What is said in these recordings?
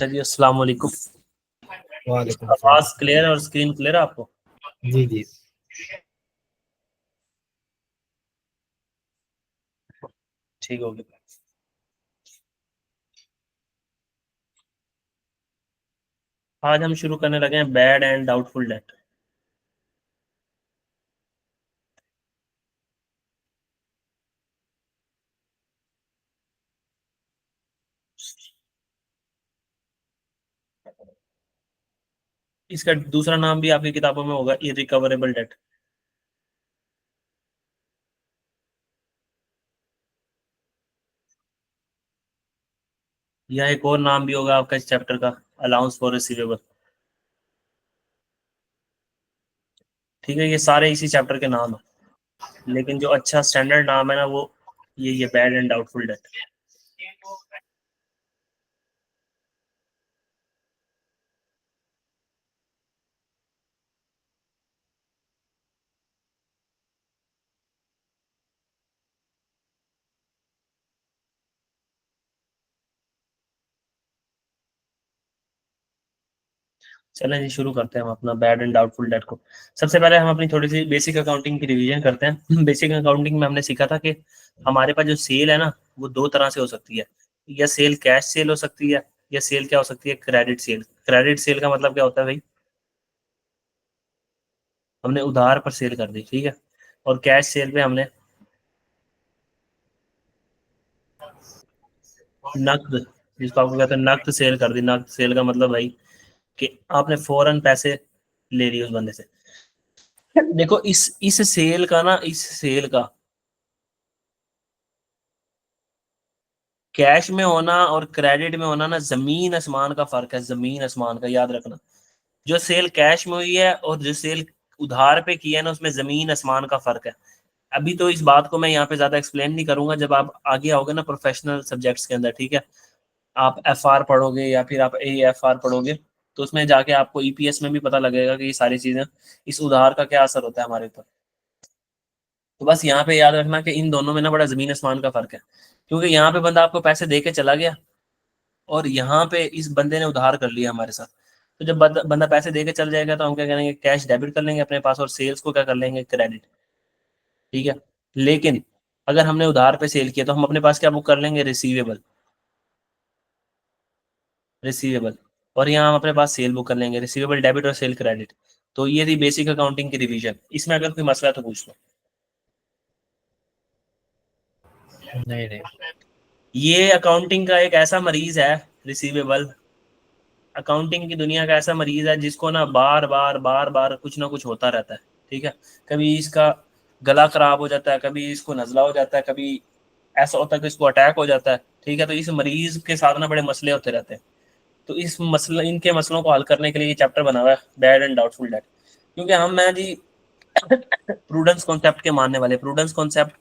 चलिए, अस्सलाम वालेकुम। वालेकुम सलाम। आवाज क्लियर है और स्क्रीन क्लियर है आपको? जी जी। ठीक हो गया। आज हम शुरू करने लगे हैं बैड एंड डाउटफुल डेट। इसका दूसरा नाम भी आपकी किताबों में होगा, इरिकवरेबल डेट। या एक और नाम भी होगा आपका इस चैप्टर का, अलाउंस फॉर रिसीवेबल। ठीक है, ये सारे इसी चैप्टर के नाम है, लेकिन जो अच्छा स्टैंडर्ड नाम है ना, वो ये बैड एंड डाउटफुल डेट। चलें जी, शुरू करते हैं हम अपना बैड एंड डाउटफुल डेट को। सबसे पहले हम अपनी थोड़ी सी बेसिक अकाउंटिंग की रिवीजन करते हैं। बेसिक अकाउंटिंग में हमने सीखा था कि हमारे पास जो सेल है ना, वो दो तरह से हो सकती है। या सेल कैश सेल हो सकती है, या सेल क्या हो सकती है, क्रेडिट सेल। क्रेडिट सेल का मतलब क्या होता है भाई? हमने उधार पर सेल कर दी, ठीक है। और कैश सेल पे हमने नकद, जिसको आपको कहते हैं नकद सेल कर दी। नकद सेल का मतलब भाई कि आपने फौरन पैसे ले लिए उस बंदे से। देखो, इस सेल का ना, इस सेल का कैश में होना और क्रेडिट में होना ना, जमीन आसमान का फर्क है। जमीन आसमान का, याद रखना। जो सेल कैश में हुई है और जो सेल उधार पे की है ना, उसमें जमीन आसमान का फर्क है। अभी तो इस बात को मैं यहाँ पे ज्यादा एक्सप्लेन नहीं करूंगा, जब आप आगे आओगे ना प्रोफेशनल सब्जेक्ट्स के अंदर, ठीक है। आप एफआर पढ़ोगे या फिर आप एएफआर पढ़ोगे, तो उसमें जाके आपको ईपीएस में भी पता लगेगा कि ये सारी चीजें, इस उधार का क्या असर होता है हमारे ऊपर। तो बस यहाँ पे याद रखना कि इन दोनों में ना बड़ा जमीन आसमान का फर्क है। क्योंकि यहाँ पे बंदा आपको पैसे दे के चला गया, और यहाँ पे इस बंदे ने उधार कर लिया हमारे साथ। तो जब बंदा पैसे दे के चल जाएगा, तो हम क्या करेंगे, कैश डेबिट कर लेंगे अपने पास, और सेल्स को क्या कर लेंगे, क्रेडिट। ठीक है। लेकिन अगर हमने उधार पे सेल किया, तो हम अपने पास क्या बुक कर लेंगे, रिसीवेबल। रिसीवेबल। और यहाँ हम अपने पास सेल बुक कर लेंगे, रिसीवेबल डेबिट और सेल क्रेडिट। तो ये थी बेसिक अकाउंटिंग की रिवीजन। इसमें अगर कोई मसला है तो पूछ लो। नहीं नहीं। ये अकाउंटिंग का एक ऐसा मरीज है, रिसीवेबल। अकाउंटिंग की दुनिया का ऐसा मरीज है जिसको ना बार बार बार बार कुछ ना कुछ होता रहता है। ठीक है। कभी इसका गला खराब हो जाता है, कभी इसको नजला हो जाता है, कभी ऐसा होता है कि इसको अटैक हो जाता है। ठीक है। तो इस मरीज के साथ ना बड़े मसले होते रहते हैं। तो इस मसले, इनके मसलों को हल करने के लिए ये चैप्टर बना हुआ है, बैड एंड डाउटफुल डेट। क्योंकि हम, मैं जी प्रूडेंस कॉन्सेप्ट के मानने वाले। प्रूडेंस कॉन्सेप्ट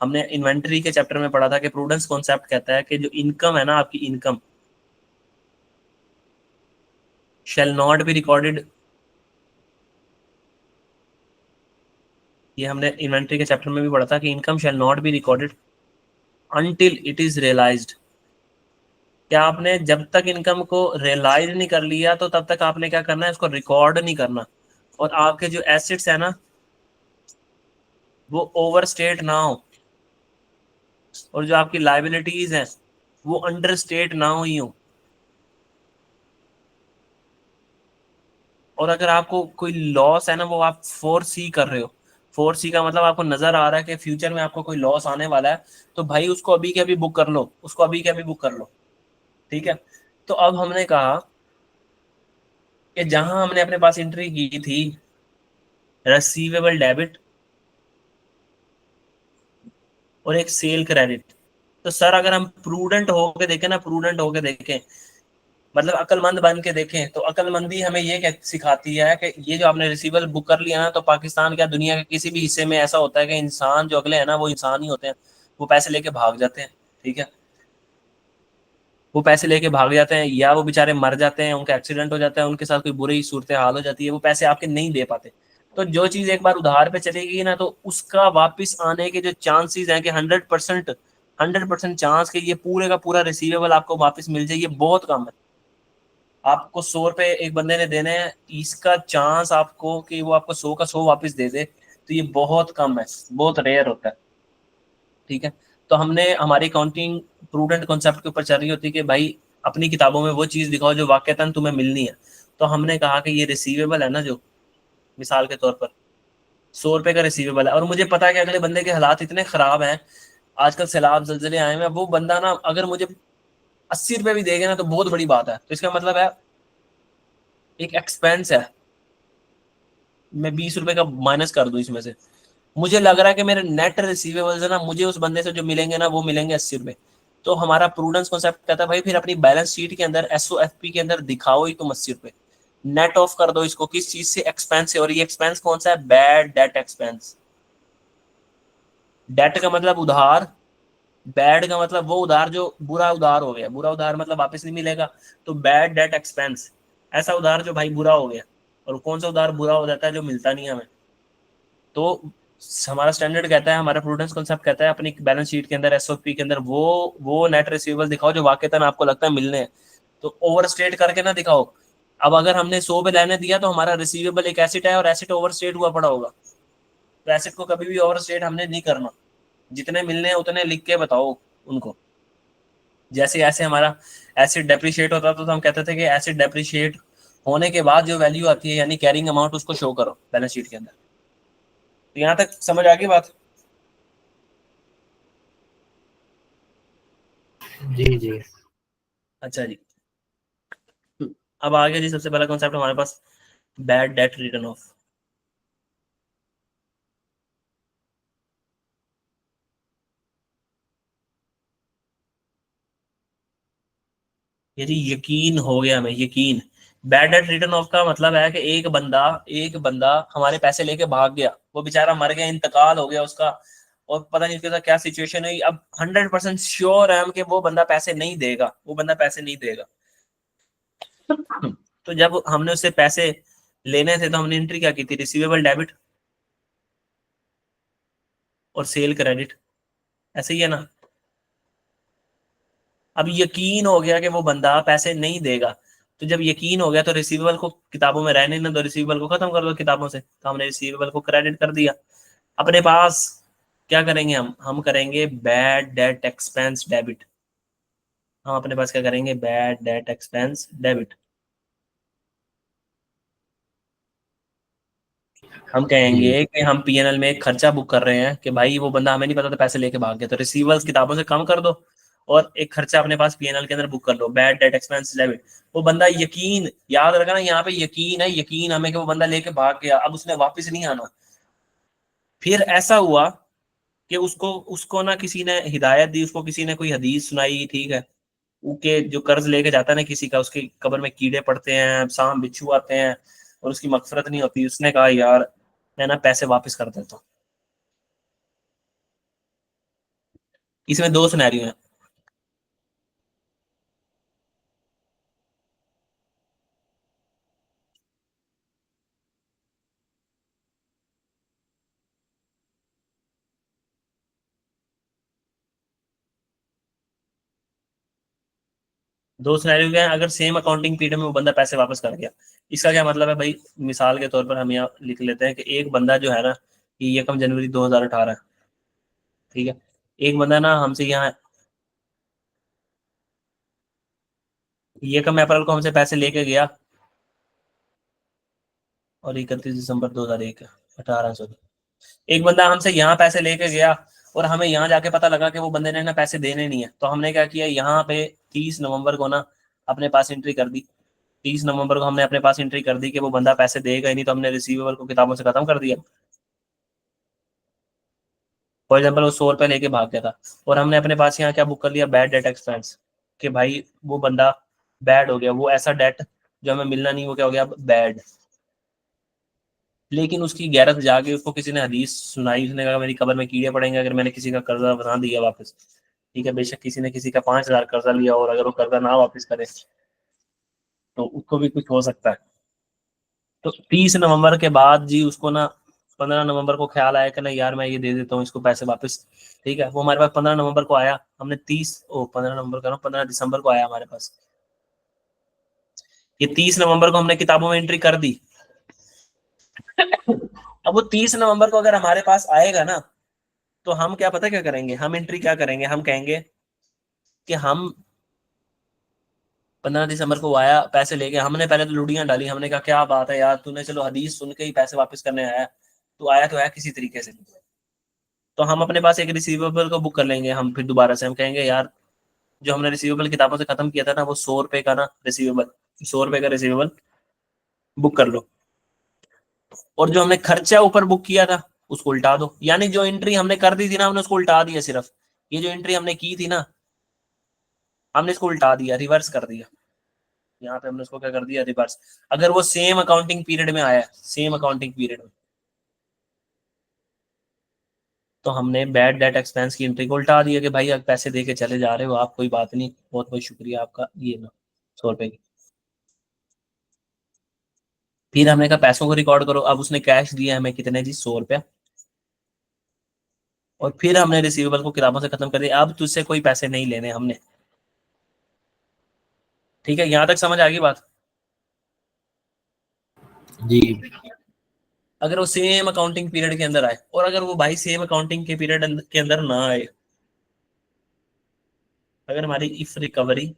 हमने इन्वेंटरी के चैप्टर में पढ़ा था कि प्रूडेंस कॉन्सेप्ट कहता है कि जो इनकम है ना, आपकी income shall not be recorded. ये हमने इन्वेंटरी के चैप्टर में भी पढ़ा था कि income shall not be recorded until it is realised. क्या आपने जब तक इनकम को रियलाइज नहीं कर लिया, तो तब तक आपने क्या करना है, उसको रिकॉर्ड नहीं करना। और आपके जो एसेट्स है ना, वो ओवर स्टेट ना हो, और जो आपकी लाइबिलिटीज हैं वो अंडर स्टेट ना हुई हो। और अगर आपको कोई लॉस है ना, वो आप फोर सी कर रहे हो। फोर सी का मतलब आपको नजर आ रहा है कि फ्यूचर में आपको कोई लॉस आने वाला है, तो भाई उसको अभी के अभी बुक कर लो, उसको अभी के अभी बुक कर लो। ठीक है। तो अब हमने कहा कि जहां हमने अपने पास एंट्री की थी, रिसीवेबल डेबिट और एक सेल क्रेडिट। तो सर, अगर हम प्रूडेंट होके देखें ना, प्रूडेंट होके देखें, मतलब अक्लमंद बन के देखें, तो अक्लमंदी हमें ये सिखाती है कि ये जो आपने रिसीवेबल बुक कर लिया ना, तो पाकिस्तान क्या दुनिया के किसी भी हिस्से में ऐसा होता है कि इंसान जो अगले हैं ना, वो इंसान ही होते हैं। वो पैसे लेके भाग जाते हैं। ठीक है। वो पैसे लेके भाग जाते हैं, या वो बेचारे मर जाते हैं, उनका एक्सीडेंट हो जाता है, उनके साथ कोई बुरी सूरत हाल हो जाती है, वो पैसे आपके नहीं दे पाते। तो जो चीज एक बार उधार पे चलेगी ना, तो उसका वापस आने के जो चांसेस हैं कि 100% चांस के ये पूरे का पूरा रिसीवेबल आपको वापस मिल जाए, ये बहुत कम है। आपको 100 रुपए एक बंदे ने देने हैं, इसका चांस आपको कि वो आपको 100 का 100 वापस दे दे, तो ये बहुत कम है, बहुत रेयर होता है। ठीक है, तो हमने हमारी अकाउंटिंग प्रूडेंट कॉन्सेप्ट के ऊपर चल रही होती है कि भाई अपनी किताबों में वो चीज़ दिखाओ जो वाकईतन तुम्हें मिलनी है। तो हमने कहा कि ये रिसीवेबल है ना, जो मिसाल के तौर पर 100 रुपए का रिसीवेबल है, और मुझे पता है कि अगले बंदे के हालात इतने खराब हैं, आजकल सैलाब जल्जले आए हैं, वो बंदा ना अगर मुझे 80 रुपए भी देगा ना तो बहुत बड़ी बात है। तो इसका मतलब है एक एक्सपेंस है, मैं 20 रुपए का माइनस कर दूं इसमें से, मुझे लग रहा है कि मेरे नेट रिसीवेबल्स है ना, मुझे उस बंदे से जो मिलेंगे ना वो मिलेंगे 80 रुपए। तो हमारा प्रूडेंस कॉन्सेप्ट कहता है भाई फिर अपनी बैलेंस शीट के अंदर SOFP के अंदर दिखाओ ही तुम 80 रुपए, नेट ऑफ कर दो इसको किस चीज से, एक्सपेंस से। और ये एक्सपेंस कौन सा है? Bad debt expense. डेट का मतलब उधार, बैड का मतलब वो उधार जो बुरा उधार हो गया, बुरा उधार मतलब वापस नहीं मिलेगा। तो बैड डेट एक्सपेंस, ऐसा उधार जो भाई बुरा हो गया। और कौन सा उधार बुरा हो जाता है? जो मिलता नहीं हमें। तो हमारा स्टैंडर्ड कहता है, हमारा प्रूडेंस कॉन्सेप्ट कहता है अपनी बैलेंस शीट के अंदर SOP के अंदर वो नेट रिसीवेबल दिखाओ जो वाकईतन आपको लगता है मिलने हैं। तो ओवर स्टेट करके ना दिखाओ। अब अगर हमने 100 पे लेने दिया तो हमारा रिसीवेबल एक एसेट है और एसेट ओवर स्टेट हुआ पड़ा होगा। तो एसेट को कभी भी ओवर स्टेट हमने नहीं करना, जितने मिलने हैं उतने लिख के बताओ उनको। जैसे ऐसे हमारा एसिड डेप्रिशिएट होता था तो हम कहते थे कि एसिड डेप्रिशिएट होने के बाद जो वैल्यू आती है यानी कैरिंग अमाउंट, उसको शो करो बैलेंस शीट के अंदर। तो यहाँ तक समझ आ गई बात? जी जी। अच्छा जी। अब आगे जी सबसे पहला कॉन्सेप्ट हमारे पास बैड डेट रिटर्न ऑफ। ये जी यकीन हो गया हमें, यकीन। बैड डेट रिटर्न ऑफ का मतलब है कि एक बंदा हमारे पैसे लेके भाग गया, वो बेचारा मर गया, इंतकाल हो गया उसका, और पता नहीं उसके साथ क्या सिचुएशन हुई। अब 100% श्योर है हम कि वो बंदा पैसे नहीं देगा, वो बंदा पैसे नहीं देगा। तो जब हमने उससे पैसे लेने थे तो हमने एंट्री क्या की थी? रिसीवेबल डेबिट और सेल क्रेडिट, ऐसे ही है ना। अब यकीन हो गया कि वो बंदा पैसे नहीं देगा, तो जब यकीन हो गया तो रिसीवेबल को किताबों में रहने ना दो, रिसीवेबल को खत्म कर दो किताबों से। तो हमने रिसीवेबल को क्रेडिट कर दिया अपने पास। क्या करेंगे हम करेंगे बैड डेट एक्सपेंस डेबिट। हम अपने पास क्या करेंगे? Bad debt expense debit. हम जी कहेंगे कि हम P&L में एक खर्चा बुक कर रहे हैं कि भाई वो बंदा हमें नहीं पता था पैसे लेके भाग गया, तो रिसीवर्स किताबों से कम कर दो और एक खर्चा अपने पास P&L के अंदर बुक कर लो, बैड डेट एक्सपेंस डेबिट। वो बंदा यकीन, याद रखना यहाँ पे यकीन है, यकीन हमें कि वो बंदा लेके भाग गया, अब उसने वापस नहीं आना। फिर ऐसा हुआ कि उसको उसको ना किसी ने हिदायत दी, उसको किसी ने कोई हदीस सुनाई, ठीक है, के जो कर्ज लेके जाता है ना किसी का, उसके कब्र में कीड़े पड़ते हैं, सांप बिच्छू आते हैं और उसकी मगफरत नहीं होती। उसने कहा यार मैं ना पैसे वापस कर देता हूँ। इसमें दो सिनेरियो हैं। दो सिनेरियो क्या है? अगर सेम अकाउंटिंग पीरियड में वो बंदा पैसे वापस कर गया, इसका क्या मतलब है भाई? मिसाल के तौर पर हम यहाँ लिख लेते हैं कि एक बंदा जो है ना, ये 1 जनवरी 2018, ठीक है, एक बंदा ना हमसे यहाँ 1 अप्रैल को हमसे पैसे लेके गया और 31 दिसंबर 2001, 1800। एक बंदा हमसे यहाँ पैसे लेके गया और हमें यहाँ जाके पता लगा कि वो बंदे ने ना पैसे देने नहीं है, तो हमने क्या किया, यहाँ पे 30 नवंबर को ना अपने पास एंट्री कर दी। 30 नवंबर को हमने अपने पास एंट्री कर दी कि वो बंदा पैसे देगा ही नहीं, तो हमने रिसीवेबल को किताबों से खत्म कर दिया। फॉर एग्जाम्पल वो 100 रुपए लेके भाग गया था और हमने अपने पास यहाँ क्या बुक कर लिया? Bad debt expense. कि भाई वो बंदा बैड हो गया, वो ऐसा डेट जो हमें मिलना नहीं, वो क्या हो गया? बैड। लेकिन उसकी गैरत जाके उसको किसी ने हदीस सुनाई, उसने कहा मेरी कब्र में कीड़े पड़ेंगे अगर मैंने किसी का कर्जा बना दिया वापस। ठीक है, बेशक किसी ने किसी का 5,000 कर्जा लिया और अगर वो कर्जा ना वापस करे तो उसको भी कुछ हो सकता है। तो 30 नवंबर के बाद जी उसको ना 15 नवंबर को ख्याल आया कि नहीं यार मैं ये दे देता हूँ इसको पैसे वापस। ठीक है, वो हमारे पास 15 नवंबर को आया, हमने 15 नवंबर का 15 दिसंबर को आया हमारे पास। ये 30 नवंबर को हमने किताबों में एंट्री कर दी। अब वो 30 नवंबर को अगर हमारे पास आएगा ना, तो हम क्या पता क्या करेंगे, हम एंट्री क्या करेंगे, हम कहेंगे कि हम 15 दिसंबर को आया पैसे लेके, हमने पहले तो लुड़ियां डाली, हमने कहा क्या बात है यार, तूने चलो हदीस सुन के ही पैसे वापस करने आया, तू आया तो आया किसी तरीके से। तो हम अपने पास एक रिसीवेबल को बुक कर लेंगे, हम फिर दोबारा से हम कहेंगे यार जो हमने रिसीवेबल किताबों से खत्म किया था ना, वो 100 रुपए का ना रिसीवेबल, 100 रुपए का रिसीवेबल बुक कर लो, और जो हमने खर्चा ऊपर बुक किया था उसको उल्टा दो। यानी जो एंट्री हमने कर दी थी ना, हमने उसको उल्टा दिया, सिर्फ ये जो एंट्री हमने की थी ना, हमने इसको उल्टा दिया, रिवर्स कर दिया। यहाँ पे हमने उसको क्या कर दिया, रिवर्स। अगर वो सेम अकाउंटिंग पीरियड में आया, सेम अकाउंटिंग पीरियड में, तो हमने बैड डेट एक्सपेंस की एंट्री को उल्टा दिया कि भाई अब पैसे दे के चले जा रहे हो आप, कोई बात नहीं, बहुत बहुत शुक्रिया आपका, ये ना 100 रुपए की। फिर हमने कहा पैसों को रिकॉर्ड करो, अब उसने कैश दिया हमें कितने जी, 100 रुपया, और फिर हमने रिसीवेबल को किताबों से खत्म कर दिया, अब तुझसे कोई पैसे नहीं लेने हमने। ठीक है, यहाँ तक समझ आ गई बात। जी अगर वो सेम अकाउंटिंग पीरियड के अंदर आए, और अगर वो भाई सेम अकाउंटिंग के पीरियड के अंदर ना आए, अगर हमारी इफ रिकवरी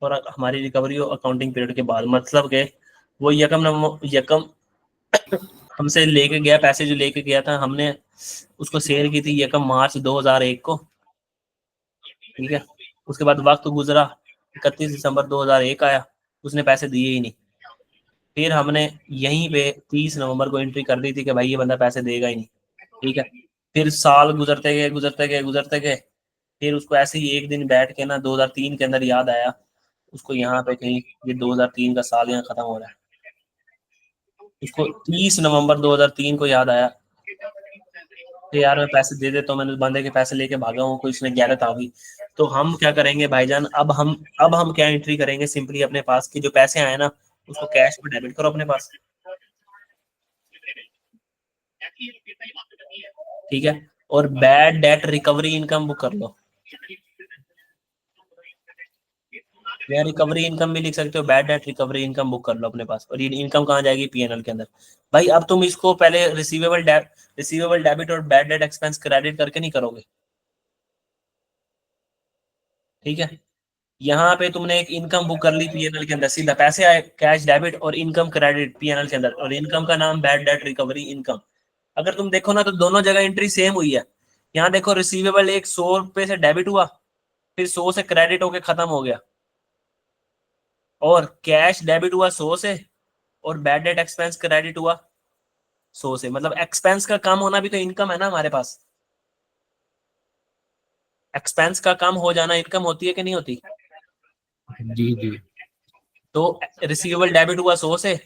और हमारी रिकवरी हो अकाउंटिंग पीरियड के बाद, मतलब के वो यकम हमसे लेके गया, पैसे जो लेके गया था हमने, उसको सेल की थी यकम मार्च 2001 को। ठीक है, उसके बाद वक्त गुजरा, 31 दिसंबर 2001 आया, उसने पैसे दिए ही नहीं। फिर हमने यहीं पे 30 नवंबर को एंट्री कर दी थी कि भाई ये बंदा पैसे देगा ही नहीं। ठीक है, फिर साल गुजरते गए गुजरते गए गुजरते गए, फिर उसको ऐसे ही एक दिन बैठ के ना 2003 के अंदर याद आया उसको, यहाँ पे कहीं ये 2003 का साल यहाँ खत्म हो रहा है, उसको 30 नवंबर 2003 को याद आया कि यार मैं पैसे दे देता हूँ, मैंने बंदे के पैसे लेके भागा हूँ, कोई इसने गैरत आ गई। तो हम क्या करेंगे भाईजान, अब हम क्या एंट्री करेंगे, सिंपली अपने पास की जो पैसे आए ना उसको कैश में डेबिट करो अपने पास। ठीक है, और bad debt recovery income book कर लो, या रिकवरी इनकम भी लिख सकते हो, bad debt recovery income book कर लो अपने पास, और ये इनकम कहाँ जाएगी, पीएनएल के अंदर। भाई अब तुम इसको पहले रिसीवेबल डेबिट और बैड डेट एक्सपेंस क्रेडिट करके नहीं करोगे। ठीक है, यहाँ पे तुमने एक इनकम बुक कर ली पीएनएल के अंदर, सीधा पैसे आए कैश डेबिट और इनकम क्रेडिट पीएनएल के अंदर, और इनकम का नाम बैड डेट रिकवरी इनकम। अगर तुम देखो ना तो दोनों जगह एंट्री सेम हुई है। यहाँ देखो रिसीवेबल एक 100 रुपए से डेबिट हुआ, फिर 100 से क्रेडिट होके खत्म हो गया, और कैश डेबिट हुआ 100 से, और बैड डेट एक्सपेंस क्रेडिट हुआ 100 से। मतलब एक्सपेंस का कम होना भी तो इनकम है ना हमारे पास, एक्सपेंस का कम हो जाना इनकम होती है कि नहीं होती। जी जी तो रिसीवेबल डेबिट हुआ 100 से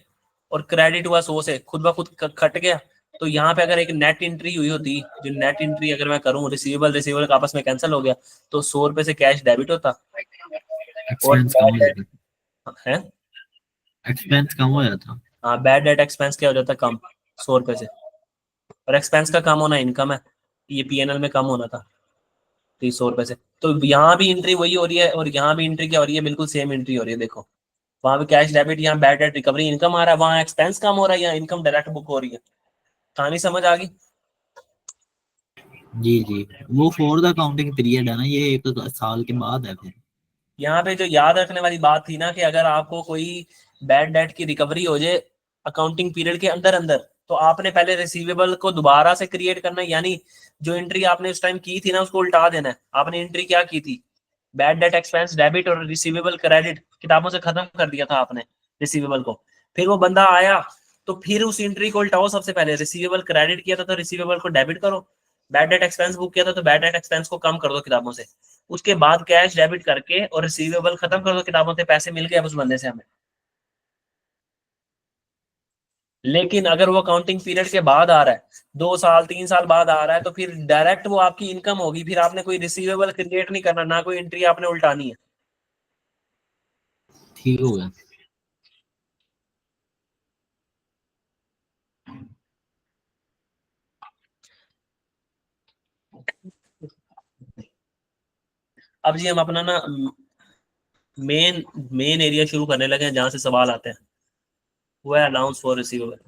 और क्रेडिट हुआ 100 से, खुद ब खुद कट गया। तो यहाँ पे अगर एक नेट एंट्री हुई होती, जो नेट एंट्री अगर मैं करूँ, रिसीवेबल रिसीवेबल का आपस में कैंसिल हो गया, तो 100 रुपए से कैश डेबिट होता, और एक्सपेंस कम बैड हो डेट जाता, है, एक्सपेंस कम हो जाता। हाँ बैड डेट एक्सपेंस क्या हो जाता, कम 100 रुपए से। और एक्सपेंस का कम होना इनकम है, ये पीएनएल में कम होना था 30 रुपए से। तो यहाँ भी एंट्री वही हो रही है, और यहाँ भी एंट्री क्या हो रही है, बिल्कुल सेम एंट्री हो रही है। देखो वहां पे कैश डेबिट, यहाँ बैड डेट रिकवरी इनकम आ रहा है, वहां एक्सपेंस कम हो रहा है, यहाँ इनकम डायरेक्ट बुक हो रही है। कहानी समझ आ गई। जी जी, वो फॉर द अकाउंटिंग पीरियड है ना, ये 1 साल के बाद है फिर। यहाँ पे जो याद रखने वाली बात थी ना, कि अगर आपको कोई बैड डेट की रिकवरी हो जाए अकाउंटिंग पीरियड के अंदर अंदर, तो आपने पहले रिसीवेबल को दोबारा से क्रिएट करना है, यानी जो एंट्री आपने उस टाइम की थी ना उसको उल्टा देना है। आपने एंट्री क्या की थी, बैड डेट एक्सपेंस डेबिट और रिसीवेबल क्रेडिट किताबों से खत्म कर दिया था आपने रिसीवेबल को। फिर वो बंदा आया, तो फिर उस एंट्री को उल्टाओ, सबसे पहले रिसीवेबल क्रेडिट किया था तो रिसीवेबल को डेबिट करो, बैड डेट एक्सपेंस बुक किया था तो बैड डेट एक्सपेंस को कम कर दो किताबों से, उसके बाद कैश डेबिट करके और रिसीवेबल खत्म कर दो किताबों से, पैसे मिल गए अब उस बंदे से हमें। लेकिन अगर वो अकाउंटिंग पीरियड के बाद आ रहा है, 2 साल 3 साल बाद आ रहा है, तो फिर डायरेक्ट वो आपकी इनकम होगी, फिर आपने कोई रिसीवेबल क्रिएट नहीं करना, ना कोई एंट्री आपने उल्टानी है। ठीक हो गया। अब जी हम अपना ना मेन मेन एरिया शुरू करने लगे हैं जहां से सवाल आते हैं, वो है अलाउंस फॉर रिसीवेबल।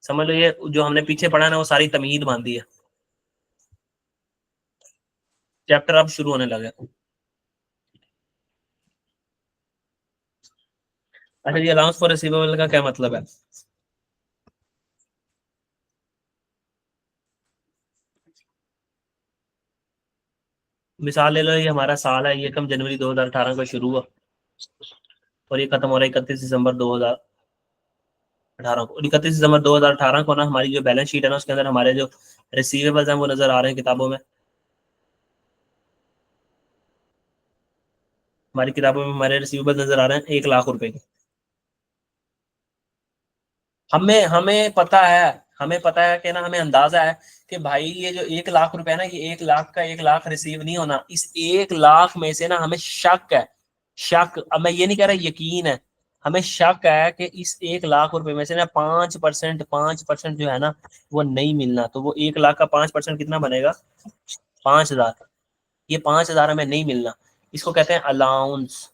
समझ लो ये जो हमने पीछे पढ़ा ना वो सारी तमहीद बांधी है। चैप्टर अब शुरू होने लगे। अच्छा ये अलाउंस फॉर रिसीवेबल का क्या मतलब है? मिसाल ले लो, ये हमारा साल है, ये कम जनवरी 2018 को शुरू हुआ और ये खत्म हो रहा है 31 दिसंबर 2018 को। 31 दिसंबर 2018 को ना हमारी जो बैलेंस शीट है ना उसके अंदर हमारे जो रिसीवेबल्स हैं वो नजर आ रहे हैं किताबों में। हमारी किताबों में हमारे रिसीवेबल्स नजर आ रहे हैं 1 लाख रुपए के। हमें हमें पता है हमें पता है कि ना हमें अंदाजा है कि भाई ये जो 1 लाख रुपए है ना, ये 1 लाख का 1 लाख रिसीव नहीं होना। इस 1 लाख में से ना हमें शक है, शक, अब मैं ये नहीं कह रहा यकीन है, हमें शक है कि इस 1 लाख रुपए में से ना 5% जो है ना वो नहीं मिलना। तो वो 1 लाख का 5% कितना बनेगा? 5,000। ये 5,000 हमें नहीं मिलना, इसको कहते हैं अलाउंस।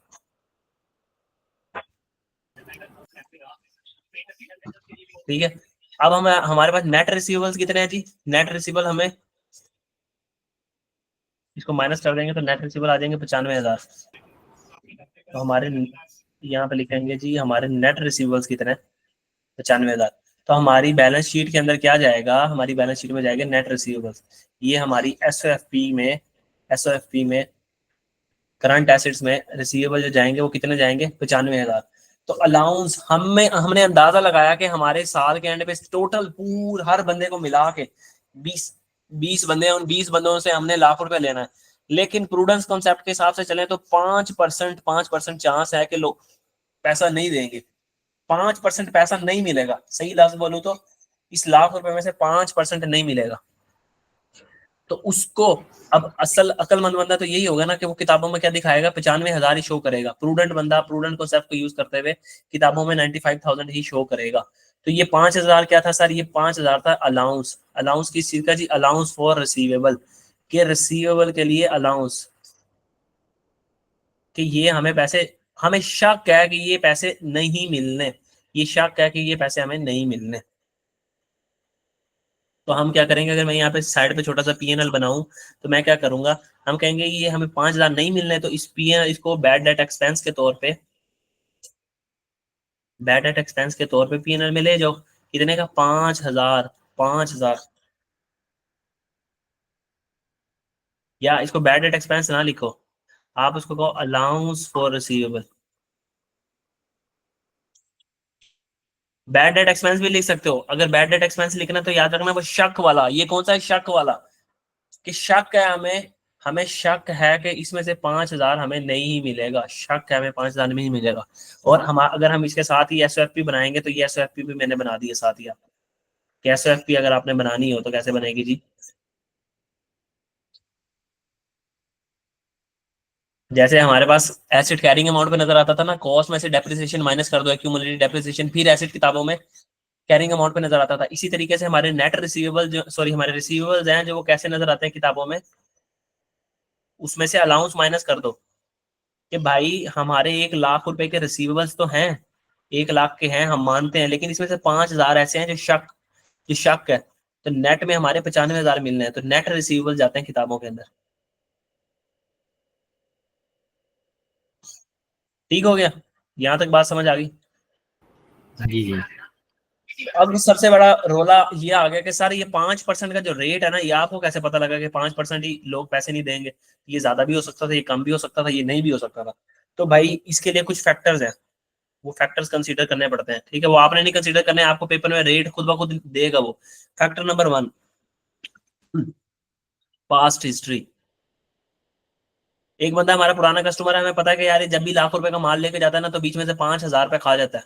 ठीक है। अब हम हमारे पास नेट रिसीवेबल्स कितने हैं जी? नेट रिसीवेबल हमें इसको माइनस कर देंगे तो नेट रिसीवेबल आ जाएंगे 95,000। तो हमारे यहाँ पे लिखेंगे जी हमारे नेट रिसीवेबल्स कितने हैं? 95,000। तो हमारी बैलेंस शीट के अंदर क्या जाएगा? हमारी बैलेंस शीट में जाएगा नेट रिसीवेबल्स। ये हमारी एसओएफपी में करंट एसेट्स में रिसीवेबल जो जाएंगे वो कितने जाएंगे? 95,000। तो अलाउंस हमने अंदाजा लगाया कि हमारे साल के एंड पे टोटल पूर हर बंदे को मिला के 20 20 बंदे हैं, उन 20 बंदों से हमने लाख रुपए लेना है। लेकिन प्रूडेंस कॉन्सेप्ट के हिसाब से चले तो 5% चांस है कि लोग पैसा नहीं देंगे। 5% पैसा नहीं मिलेगा, सही लफ्ज बोलूं तो इस लाख रुपए में से 5% नहीं मिलेगा। तो उसको अब असल अकलमंद बंदा तो यही होगा ना कि वो किताबों में क्या दिखाएगा? 95,000 ही शो करेगा। प्रूडेंट बंदा प्रूडेंट कॉन्सेप्ट को यूज करते हुए किताबों में 95,000 ही शो करेगा। तो ये 5,000 क्या था सर? ये 5,000 था अलाउंस। अलाउंस किस चीज का जी? अलाउंस फॉर रिसीवेबल, के रिसीवेबल के लिए अलाउंस, कि ये हमें पैसे, हमें शक है कि ये पैसे नहीं मिलने, ये शक है कि ये पैसे हमें नहीं मिलने। तो हम क्या करेंगे? अगर मैं यहाँ पे साइड पे छोटा सा पीएनएल बनाऊं तो मैं क्या करूंगा? हम कहेंगे ये हमें 5,000 नहीं मिलने, तो इस पीएनएल इसको बैड डेट एक्सपेंस के तौर पे, बैड डेट एक्सपेंस के तौर पे पीएनएल में ले जाओ। कितने का? 5,000। 5,000। या इसको बैड डेट एक्सपेंस ना लिखो, आप उसको कहो allowance for receivable. Bad debt expense भी लिख सकते हो। अगर बैड डेट एक्सपेंस लिखना तो याद रखना वो शक वाला। ये कौन सा है? शक वाला, कि शक है हमें, हमें शक है कि इसमें से 5,000 हमें नहीं मिलेगा। शक है हमें 5,000 नहीं मिलेगा। और हम अगर हम इसके साथ ही एसओएफपी बनाएंगे तो ये एसओएफपी भी मैंने बना दी है साथ ही। आप एसओएफपी अगर आपने बनानी हो तो कैसे बनेगी जी? जैसे हमारे पास एसेट कैरिंग अमाउंट पे नजर आता था ना, कॉस्ट में से डेप्रिसिएशन माइनस कर दो, एक्यूमुलेटेड डेप्रिसिएशन, फिर एसेट किताबों में कैरिंग अमाउंट पे नजर आता था। इसी तरीके से हमारे नेट रिसीवेबल जो, सॉरी, हमारे रिसीवेबल्स हैं जो, वो कैसे नजर आते हैं किताबों में? उसमें से अलाउंस माइनस कर दो कि भाई हमारे 1 लाख रुपए के रिसीवेबल्स तो हैं, 1 लाख के हैं हम मानते हैं, लेकिन इसमें से 5,000 ऐसे हैं जो शक है। तो नेट में हमारे 95,000 मिलने हैं, तो नेट रिसीवेबल जाते हैं किताबों के अंदर। ठीक हो गया? यहां तक बात समझ आ गई? जी जी। अब सबसे बड़ा रोला ये आ गया कि सर ये 5% का जो रेट है ना, ये आपको कैसे पता लगा कि 5% ही लोग पैसे नहीं देंगे? ये ज्यादा भी हो सकता था, ये कम भी हो सकता था, ये नहीं भी हो सकता था। तो भाई इसके लिए कुछ फैक्टर्स हैं, वो फैक्टर्स कंसीडर करने पड़ते हैं। ठीक है, वो आपने नहीं कंसीडर करने, आपको पेपर में रेट खुद ब खुद देगा वो। Factor number 1, past history. एक बंदा हमारा पुराना कस्टमर है, हमें पता है कि यार ये जब भी लाख रुपए का माल लेके जाता है ना तो बीच में से 5,000 रुपए खा जाता है।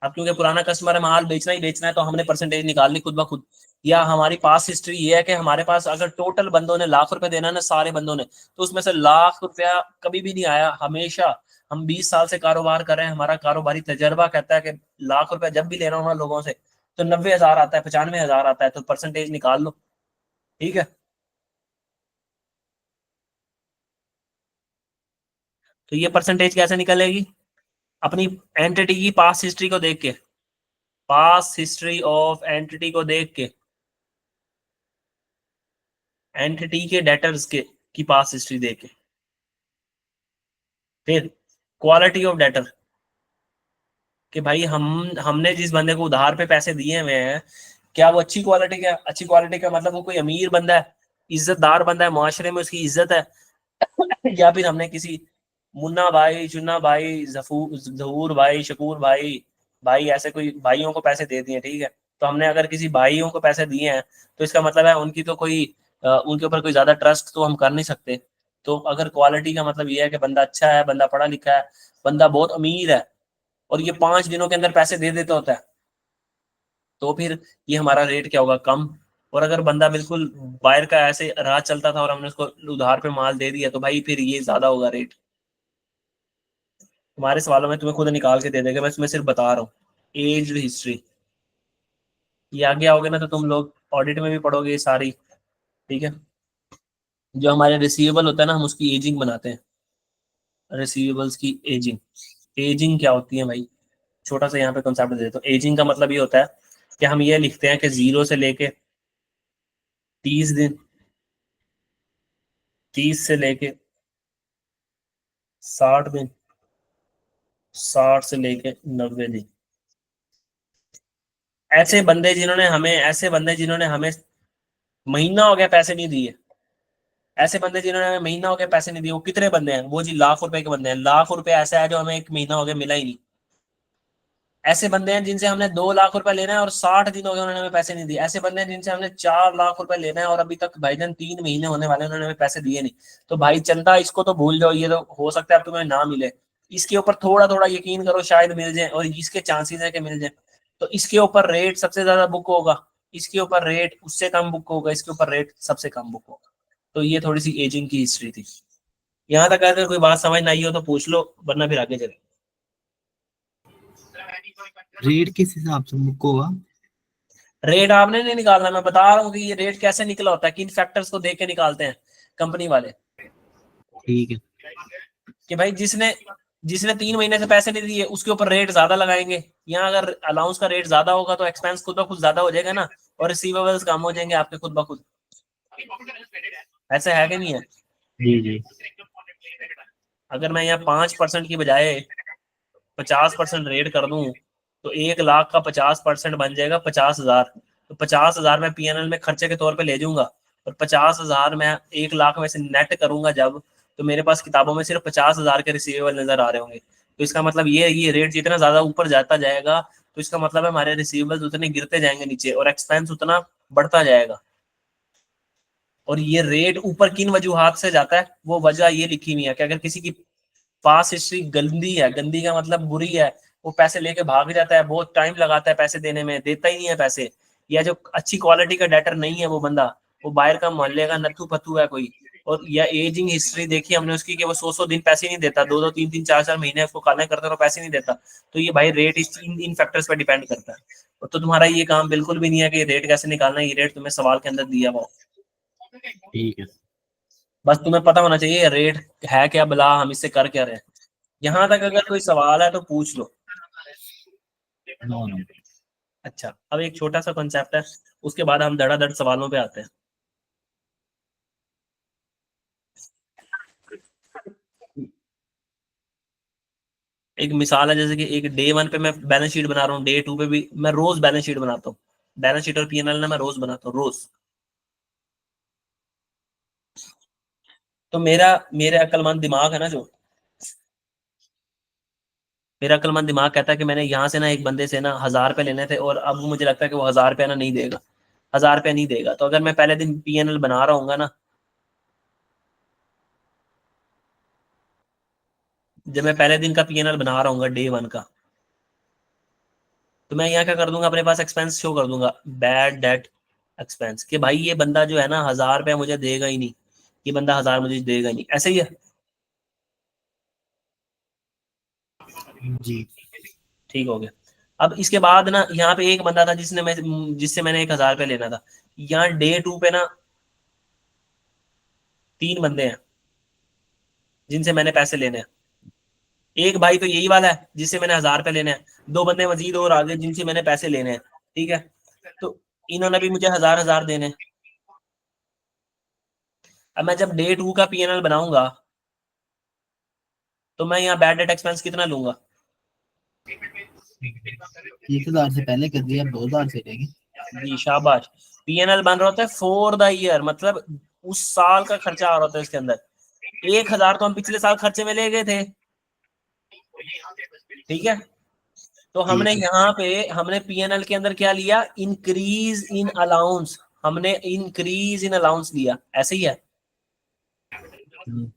अब क्योंकि पुराना कस्टमर है, माल बेचना ही बेचना है, तो हमने परसेंटेज निकाल ली खुद ब खुद। या हमारी पास हिस्ट्री ये है कि हमारे पास अगर टोटल बंदों ने लाख रुपए देना है ना, सारे बंदों ने, तो उसमें से लाख रुपया कभी भी नहीं आया हमेशा। हम 20 साल से कारोबार कर रहे हैं, हमारा कारोबारी तजर्बा कहता है कि लाख रुपया जब भी लेना हो ना लोगों से तो 90,000 आता है, 95,000 आता है, तो परसेंटेज निकाल लो। ठीक है। तो ये परसेंटेज कैसे निकलेगी? अपनी एंटिटी की पास्ट हिस्ट्री को देख के, पास्ट हिस्ट्री ऑफ एंटिटी को देख के, एंटिटी के डेटर्स के की पास्ट हिस्ट्री देख के, फिर क्वालिटी ऑफ डेटर, कि भाई हमने जिस बंदे को उधार पे पैसे दिए हुए हैं, क्या वो अच्छी क्वालिटी का? अच्छी क्वालिटी का मतलब वो कोई अमीर बंदा है, इज्जतदार बंदा है, मुआशरे में उसकी इज्जत है, या फिर हमने किसी मुन्ना भाई, चुन्ना भाई, जहूर भाई, शकूर भाई, भाई ऐसे कोई भाइयों को पैसे दे दिए, ठीक है? तो हमने अगर किसी भाइयों को पैसे दिए हैं तो इसका मतलब है उनकी तो कोई उनके ऊपर कोई ज्यादा ट्रस्ट तो हम कर नहीं सकते। तो अगर क्वालिटी का मतलब ये है कि बंदा अच्छा है, बंदा पढ़ा लिखा है, बंदा बहुत अमीर है, और ये 5 दिनों के अंदर पैसे दे देता होता है, तो फिर ये हमारा रेट क्या होगा? कम। और अगर बंदा बिल्कुल बाहर का ऐसे राह चलता था और हमने उसको उधार पे माल दे दिया, तो भाई फिर ये ज्यादा होगा रेट। तुम्हारे सवालों में तुम्हें खुद निकाल के दे देगा, मैं तुम्हें सिर्फ बता रहा हूँ। एज हिस्ट्री, ये आगे आओगे ना तो तुम लोग ऑडिट में भी पढ़ोगे ये सारी, ठीक है? जो हमारे रिसीवेबल होता है ना, हम उसकी एजिंग बनाते हैं, रिसीवेबल्स की एजिंग। एजिंग क्या होती है भाई? छोटा सा यहाँ पे कॉन्सेप्ट दे देता हूँ। एजिंग का मतलब ये होता है कि हम ये लिखते हैं कि 0 से लेके 30 दिन, 30 से लेके 60 दिन, 60 से लेके 90 दिन। ऐसे बंदे जिन्होंने हमें महीना हो गया पैसे नहीं दिए, ऐसे बंदे जिन्होंने हमें महीना हो गया पैसे नहीं दिए, वो कितने बंदे हैं? वो जी लाख रुपए के बंदे हैं। लाख रुपए ऐसा है जो हमें 1 महीना हो गया मिला ही नहीं। ऐसे बंदे हैं जिनसे हमने 2 लाख रुपए लेना है और 60 दिन हो गए उन्होंने हमें पैसे नहीं दिए। ऐसे बंदे हैं जिनसे हमने 4 लाख रुपए लेना है और अभी तक भाईजान 3 महीने होने वाले हैं, उन्होंने हमें पैसे दिए नहीं। तो भाई चंदा, इसको तो भूल जाओ, ये तो हो सकता है अब तुम्हें ना मिले। इसके ऊपर थोड़ा थोड़ा यकीन करो, शायद मिल जाए, और इसके चांसेस है कि मिल जाए। तो इसके ऊपर रेट सबसे ज्यादा बुक होगा, इसके ऊपर रेट उससे कम बुक होगा, इसके ऊपर रेट सबसे कम बुक होगा। तो ये थोड़ी सी एजिंग की हिस्ट्री थी। यहाँ तक अगर कोई बात समझ ना आई हो तो पूछ लो, वरना फिर आगे चले। रेट किस हिसाब से बुक होगा? रेट आपने नहीं निकालना, मैं बता रहा हूँ कि ये रेट कैसे निकला होता है, किन फैक्टर्स को देख के निकालते हैं कंपनी वाले। ठीक है। कि भाई जिसने जिसने 3 महीने से पैसे नहीं दिए उसके ऊपर रेट ज्यादा लगाएंगे। यहाँ अगर अलाउंस का रेट ज्यादा होगा तो एक्सपेंस खुद ब खुद ज्यादा हो जाएगा ना, और रिसीवेबल्स कम हो जाएंगे आपके खुद ब खुद। ऐसे है कि नहीं है? जी जी। अगर मैं यहाँ 5% की बजाय 50% रेट कर दूं, तो 1 लाख का 50% बन जाएगा 50,000। तो 50,000 मैं पीएनएल में खर्चे के तौर पे ले जाऊंगा, और 50,000 मैं 1 लाख में से नेट करूंगा जब, तो मेरे पास किताबों में सिर्फ 50,000 के रिसीवेबल नजर आ रहे होंगे। तो इसका मतलब ये रेट जितना ज्यादा ऊपर जाता जाएगा, तो इसका मतलब है हमारे रिसीवेबल्स उतने गिरते जाएंगे नीचे, और एक्सपेंस उतना बढ़ता जाएगा। और ये रेट ऊपर किन वजूहात से जाता है, वो वजह ये लिखी हुई है कि अगर किसी की पास हिस्ट्री गंदी है, गंदी का मतलब बुरी है, वो पैसे लेके भाग जाता है, बहुत टाइम लगाता है पैसे देने में, देता ही नहीं है पैसे, या जो अच्छी क्वालिटी का डेटर नहीं है वो बंदा, वो बाहर का मोहल्ले का नत्थू फत्तू है कोई, और या एजिंग हिस्ट्री देखी हमने उसकी कि वो 100 दिन पैसे नहीं देता, 2-2 3-3 4-4 महीने उसको काले करता है और पैसे नहीं देता। तो ये भाई रेट इन फैक्टर्स पर डिपेंड करता है। और तो तुम्हारा ये काम बिल्कुल भी नहीं है कि रेट कैसे निकालना है, ये रेट तुम्हें सवाल के अंदर दिया हुआ है। ठीक है। बस तुम्हें पता होना चाहिए रेट है क्या, बला हम इससे कर क्या रहे हैं। यहाँ तक अगर कोई सवाल है तो पूछ लो। No no. अच्छा, अब एक छोटा सा कॉन्सेप्ट है, उसके बाद हम धड़ाधड़ सवालों पे आते हैं। एक मिसाल है, जैसे कि एक डे 1 पे मैं बैलेंस शीट बना रहा हूँ, डे 2 पे भी मैं रोज बैलेंस शीट बनाता हूँ। बैलेंस शीट और पीएनएल ना मैं रोज बनाता हूँ, रोज। तो मेरा अक्लमंद दिमाग है ना, जो मेरा अक्लमंद दिमाग कहता है कि मैंने यहाँ से ना एक बंदे से ना 1,000 रुपये लेने थे, और अब मुझे लगता है कि वो 1,000 रुपया ना नहीं देगा, 1,000 रुपया नहीं देगा। तो अगर मैं पहले दिन पीएनएल बना रहा हूँ ना, जब मैं पहले दिन का पीएनएल बना रहा हूँ डे 1 का, तो मैं यहाँ क्या कर दूंगा, अपने पास एक्सपेंस शो कर दूंगा, बैड डेट एक्सपेंस, कि भाई ये बंदा जो है ना 1,000 रुपया मुझे देगा ही नहीं, ये बंदा 1,000 मुझे देगा ही नहीं, ऐसे ही है। जी। ठीक हो गया। अब इसके बाद ना यहाँ पे एक बंदा था जिससे मैंने 1,000 रुपया लेना था। यहाँ डे 2 पे ना 3 बंदे हैं जिनसे मैंने पैसे लेने हैं। एक भाई तो यही वाला है जिससे मैंने 1000 रुपये लेने हैं, 2 बंदे मजीद और आगे जिनसे मैंने पैसे लेने हैं, ठीक है, तो इन्होंने भी मुझे 1000 देने हैं। अब मैं जब डे 2 का पीएनएल बनाऊंगा तो मैं यहाँ बैड डेट एक्सपेंस कितना लूंगा? 1,000 से पहले कर दिया, अब 2,000 से लेंगे। जी शाबाश। पीएनएल बन रहा होता है फॉर द ईयर, मतलब उस साल का खर्चा आ रहा होता है इसके अंदर। 1000 तो हम पिछले साल खर्चे में ले गए थे, ठीक है, तो जी हमने जी। यहाँ पे हमने पीएनएल के अंदर क्या लिया? Increase in allowance. हमने इंक्रीज इन अलाउंस लिया, ऐसे ही है। हम्म,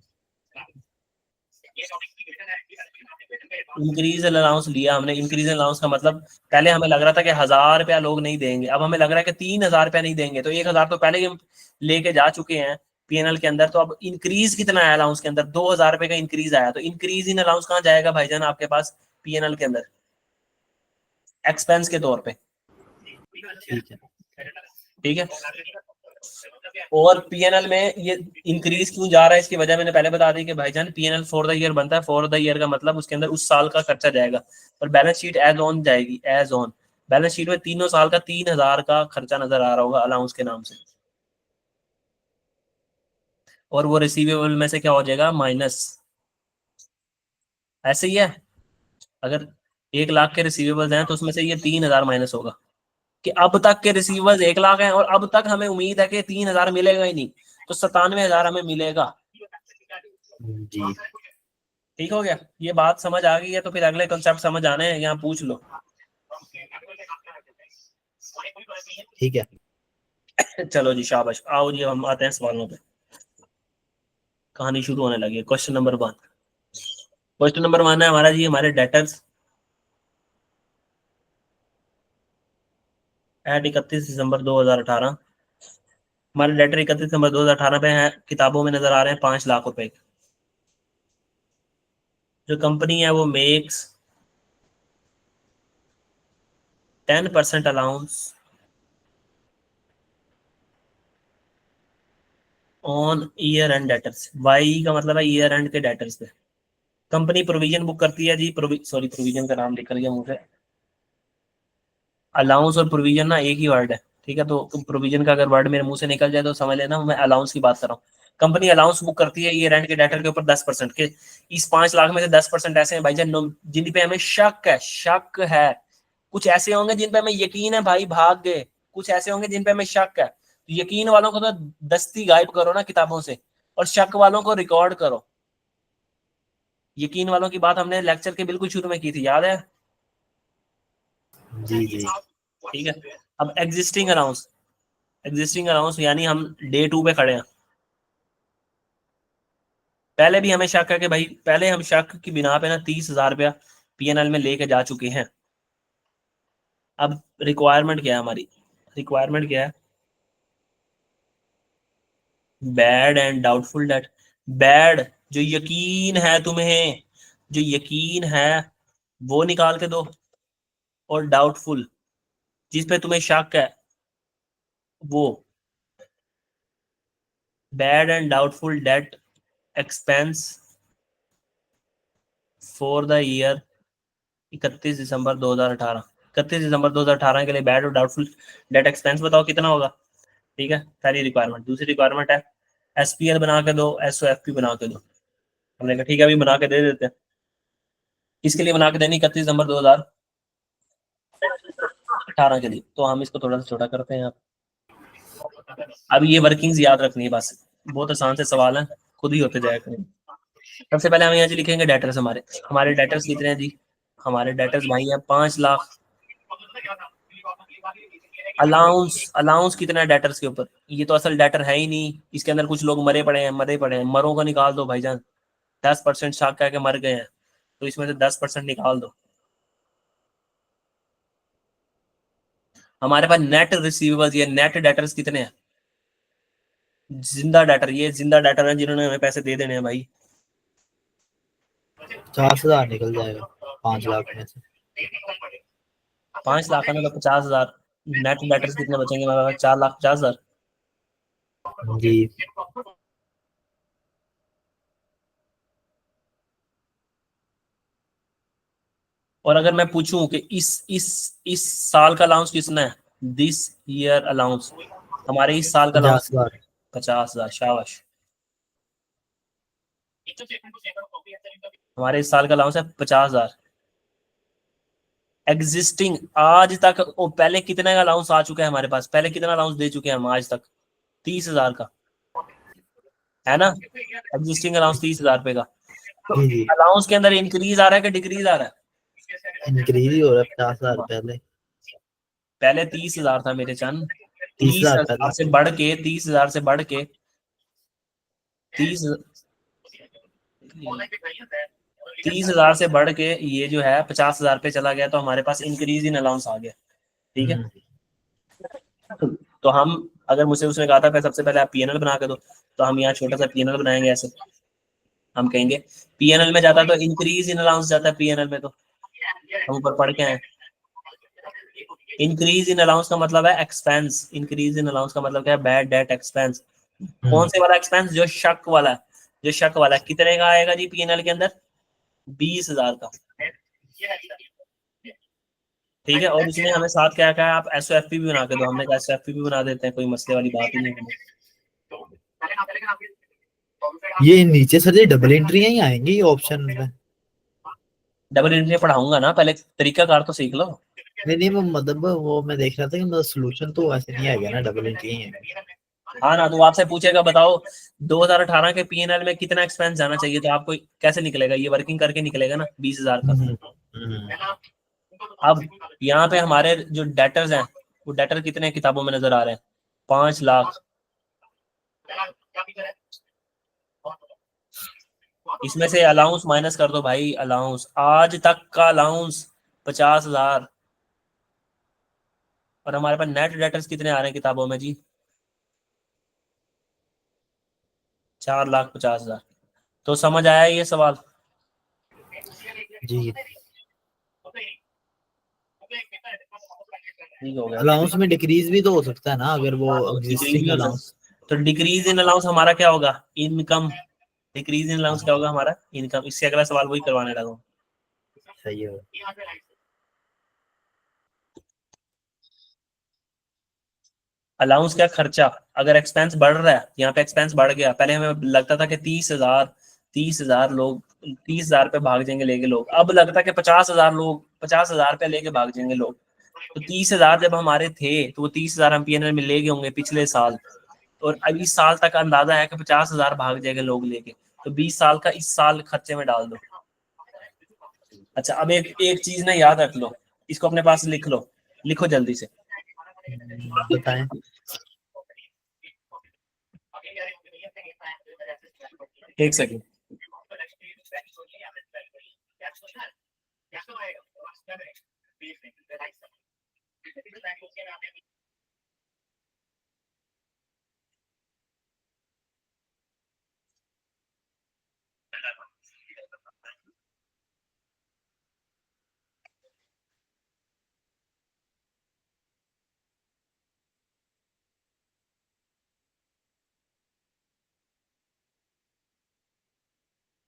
इंक्रीज अलाउंस लिया हमने। इंक्रीज अलाउंस का मतलब, पहले हमें लग रहा था कि 1000 रुपया लोग नहीं देंगे, अब हमें लग रहा है कि 3000 रुपया नहीं देंगे, तो 1000 तो पहले ही हम लेके जा चुके हैं पीएनएल के अंदर। तो अब इंक्रीज कितना है अलाउंस के अंदर? 2000 रुपये का इंक्रीज आया। तो इंक्रीज इन अलाउंस कहाँ जाएगा भाईजान आपके पास पीएनएल के अंदर? एक्सपेंस के तौर पे, ठीक है। ठीक है। और पीएनएल में ये इंक्रीज क्यों जा रहा है, इसकी वजह मैंने पहले बता दी कि भाईजान पीएनएल फॉर द ईयर बनता है। फॉर द ईयर का मतलब उसके अंदर उस साल का खर्चा जाएगा, और बैलेंस शीट एज ऑन जाएगी, एज ऑन। बैलेंस शीट में तीनों साल का 3000 का खर्चा नजर आ रहा होगा अलाउंस के नाम से, और वो रिसीवेबल में से क्या हो जाएगा? माइनस। ऐसे ही है। अगर 1 लाख के रिसीवेबल्स हैं तो उसमें से ये 3000 माइनस होगा, कि अब तक के रिसीवेबल्स 1 लाख हैं और अब तक हमें उम्मीद है कि 3000 मिलेगा ही नहीं, तो 97,000 हमें मिलेगा। जी ठीक हो गया? ये बात समझ आ गई है तो फिर अगले कंसेप्ट समझ आने हैं, यहाँ पूछ लो। ठीक है। चलो जी शाबाश, आओ जी हम आते हैं सवालों पे। कहानी शुरू होने लगी है। Question number 1। क्वेश्चन नंबर 1 है हमारा जी, हमारे डेटर्स एट 31 दिसंबर 2018। हमारे डेटर 31 दिसंबर 2018 पे हैं, किताबों में नजर आ रहे हैं 5 लाख रुपए। जो कंपनी है वो makes 10% allowance on year end debtors. Y का मतलब है ईयर एंड के डेटर्स पे। कंपनी प्रोविजन बुक करती है जी, सॉरी प्रोविजन का नाम निकल गया मुझे। अलाउंस और प्रोविजन ना एक ही वर्ड है, ठीक है, तो प्रोविजन का अगर वर्ड मेरे मुंह से निकल जाए तो समझ लेना मैं अलाउंस की बात कर रहा हूँ। कंपनी अलाउंस बुक करती है ईयर एंड के डेटर के ऊपर 10% के। इस 5 लाख में से 10% ऐसे हैं भाईजान जिन पे हमें शक है। कुछ ऐसे होंगे जिन पे हमें यकीन है भाई भाग गए, कुछ ऐसे होंगे जिन पे हमें शक है। तो यकीन वालों को तो दस्ती गायब करो ना किताबों से, और शक वालों को रिकॉर्ड करो। यकीन वालों की बात हमने लेक्चर के बिल्कुल शुरू में की थी, याद है? जी जी। ठीक है। अब एग्जिस्टिंग अलाउंस यानी हम डे 2 पे खड़े हैं। पहले भी हमें शक है कि भाई, पहले हम शक की बिना पे ना 30,000 रुपया पीएनएल में लेके जा चुके हैं। अब रिक्वायरमेंट क्या है हमारी? रिक्वायरमेंट क्या है? Bad and doubtful debt. Bad जो यकीन है तुम्हें, जो यकीन है वो निकाल के दो, और डाउटफुल जिस पे तुम्हें शक है वो। Bad and doubtful debt expense for the year 31 दिसंबर 2018। 31 दिसंबर 2018 के लिए बैड और डाउटफुल डेट एक्सपेंस बताओ कितना होगा? ठीक है, पहली रिक्वायरमेंट। दूसरी रिक्वायरमेंट है एसपीएल बना के दो, एसओएफपी बना के दो। हमने कहा ठीक है, अभी बना के दे देते हैं। किसके लिए बना के देनी? 31 दिसंबर 2018 के लिए। तो हम इसको थोड़ा सा छोटा करते हैं। अब ये वर्किंग्स याद रखनी है बस, बहुत आसान से सवाल है, खुद ही होते जाया करेंगे। सबसे पहले हम यहाँ जी लिखेंगे डेटर्स। हमारे हमारे डेटर्स कितने हैं जी? हमारे डेटर्स भाई हैं 5 लाख। अलाउंस अलाउंस कितना है डेटर्स के ऊपर? ये तो असल डेटर है ही नहीं, इसके अंदर कुछ लोग मरे पड़े हैं। मरों का निकाल दो भाईजान। 10% शाख कह के मर गए हैं, तो इसमें से 10% निकाल दो। हमारे पास नेट रिसीवेबल्स या नेट डेटर्स कितने हैं? जिंदा डेटर, ये जिंदा डेटर है जिन्होंने हमें पैसे दे देने हैं भाई। 50,000 निकल जाएगा 5 लाख में से। 5 लाख है ना, तो 50,000। नेट डेटर्स कितने बचेंगे हमारे पास? 4,50,000। जी। और अगर मैं पूछूं कि इस साल का अलाउंस कितना है, दिस ईयर अलाउंस, हमारे इस साल का अलाउंस 50,000। 50,000। शाबाश, हमारे इस साल का अलाउंस है 50,000 एग्जिस्टिंग आज तक। ओ, पहले कितने का अलाउंस आ चुका है हमारे पास, पहले कितना अलाउंस दे चुके हैं हम आज तक? 30,000 का, है ना? एग्जिस्टिंग अलाउंस 30,000 रुपए का। तो जी जी, अलाउंस के अंदर इंक्रीज आ रहा है कि डिक्रीज आ रहा है? इंक्रीज ही हो रहा है 50,000 पहले। पहले 30,000 था मेरे चंद। 30,000 30,000 पहले। से बढ़ के 30,000 से बढ़ के 30 30,000 से बढ़ के ये जो है 50,000 पे चला गया, तो हमारे पास इंक्रीज इन अलाउंस आ गया। ठीक है, हम्म। तो हम, अगर मुझसे उसने कहा था कि सबसे पहले आप पीएनएल बना के दो, तो हम यहाँ छोटा सा पीएनएल बनाएंगे ऐसे। हम कहेंगे पीएनएल में जाता तो इंक्रीज इन अलाउंस जाता है पीएनएल में, तो हम ऊपर पढ़ के आए। इंक्रीज इन अलाउंस का मतलब है एक्सपेंस, इंक्रीज इन अलाउंस का मतलब क्या है? Bad debt expense. कौन हम्म। से वाला एक्सपेंस? जो शक वाला है। जो शक वाला है, कितने का आएगा जी पीएनएल के अंदर? 20,000 का। ठीक है, और उसने हमें साथ क्या कहा, आप एसओएफपी भी बना के दो। हमने कहा एसओएफपी भी बना देते हैं, कोई मसले वाली बात ही नहीं है। ये नीचे सर ये डबल एंट्री ही आएंगी ये ऑप्शन में? डबल एंट्री पढ़ाऊंगा ना, पहले तरीका कार तो सीख लो। नहीं नहीं, मतलब वो मैं देख रहा था कि मतलब सोल्यूशन तो वैसे नहीं आएगा ना, डबल एंट्री ही है। हाँ ना, तो वो आपसे पूछेगा बताओ 2018 के पीएनएल में कितना एक्सपेंस जाना चाहिए, तो आपको कैसे निकलेगा? ये वर्किंग करके निकलेगा ना 20,000 का। अब यहाँ पे हमारे जो डेटर्स हैं, वो डेटर कितने किताबों में नजर आ रहे हैं? 5 लाख। इसमें से अलाउंस माइनस कर दो भाई, अलाउंस आज तक का अलाउंस 50,000, और हमारे पास नेट डेटर्स कितने आ रहे हैं किताबों में जी? 4,50,000। तो समझ आया ये सवाल? जी। ठीक हो गया। अलाउंस में डिक्रीज भी तो हो सकता है ना, अगर वो हाँ, तो डिक्रीज भी एग्जिस्टिंग हो अलाउंस। सकता, तो डिक्रीज इन अलाउंस हमारा क्या होगा? इनकम। डिक्रीज इन अलाउंस क्या हाँ होगा हमारा? इनकम। इससे अगला सवाल वही करवाने लगा हूँ। सही है। अलाउंस क्या? खर्चा। अगर एक्सपेंस बढ़ रहा है, यहाँ पे एक्सपेंस बढ़ गया, पहले हमें लगता था कि 30,000, 30,000 लोग 30,000 पे भाग जाएंगे लेके लोग, अब लगता है कि 50,000 लोग 50,000 पे लेके भाग जाएंगे लोग। तो 30,000 जब हमारे थे, तो वो 30,000 हम पीएनएल में ले गए होंगे पिछले साल, और अब इस साल तक अंदाजा है कि 50,000 भाग जाएंगे लोग लेके, तो 20 साल का इस साल खर्चे में डाल दो। अच्छा, अब एक एक चीज ना याद रख लो, इसको अपने पास लिख लो, लिखो जल्दी से। बताएं। एक second.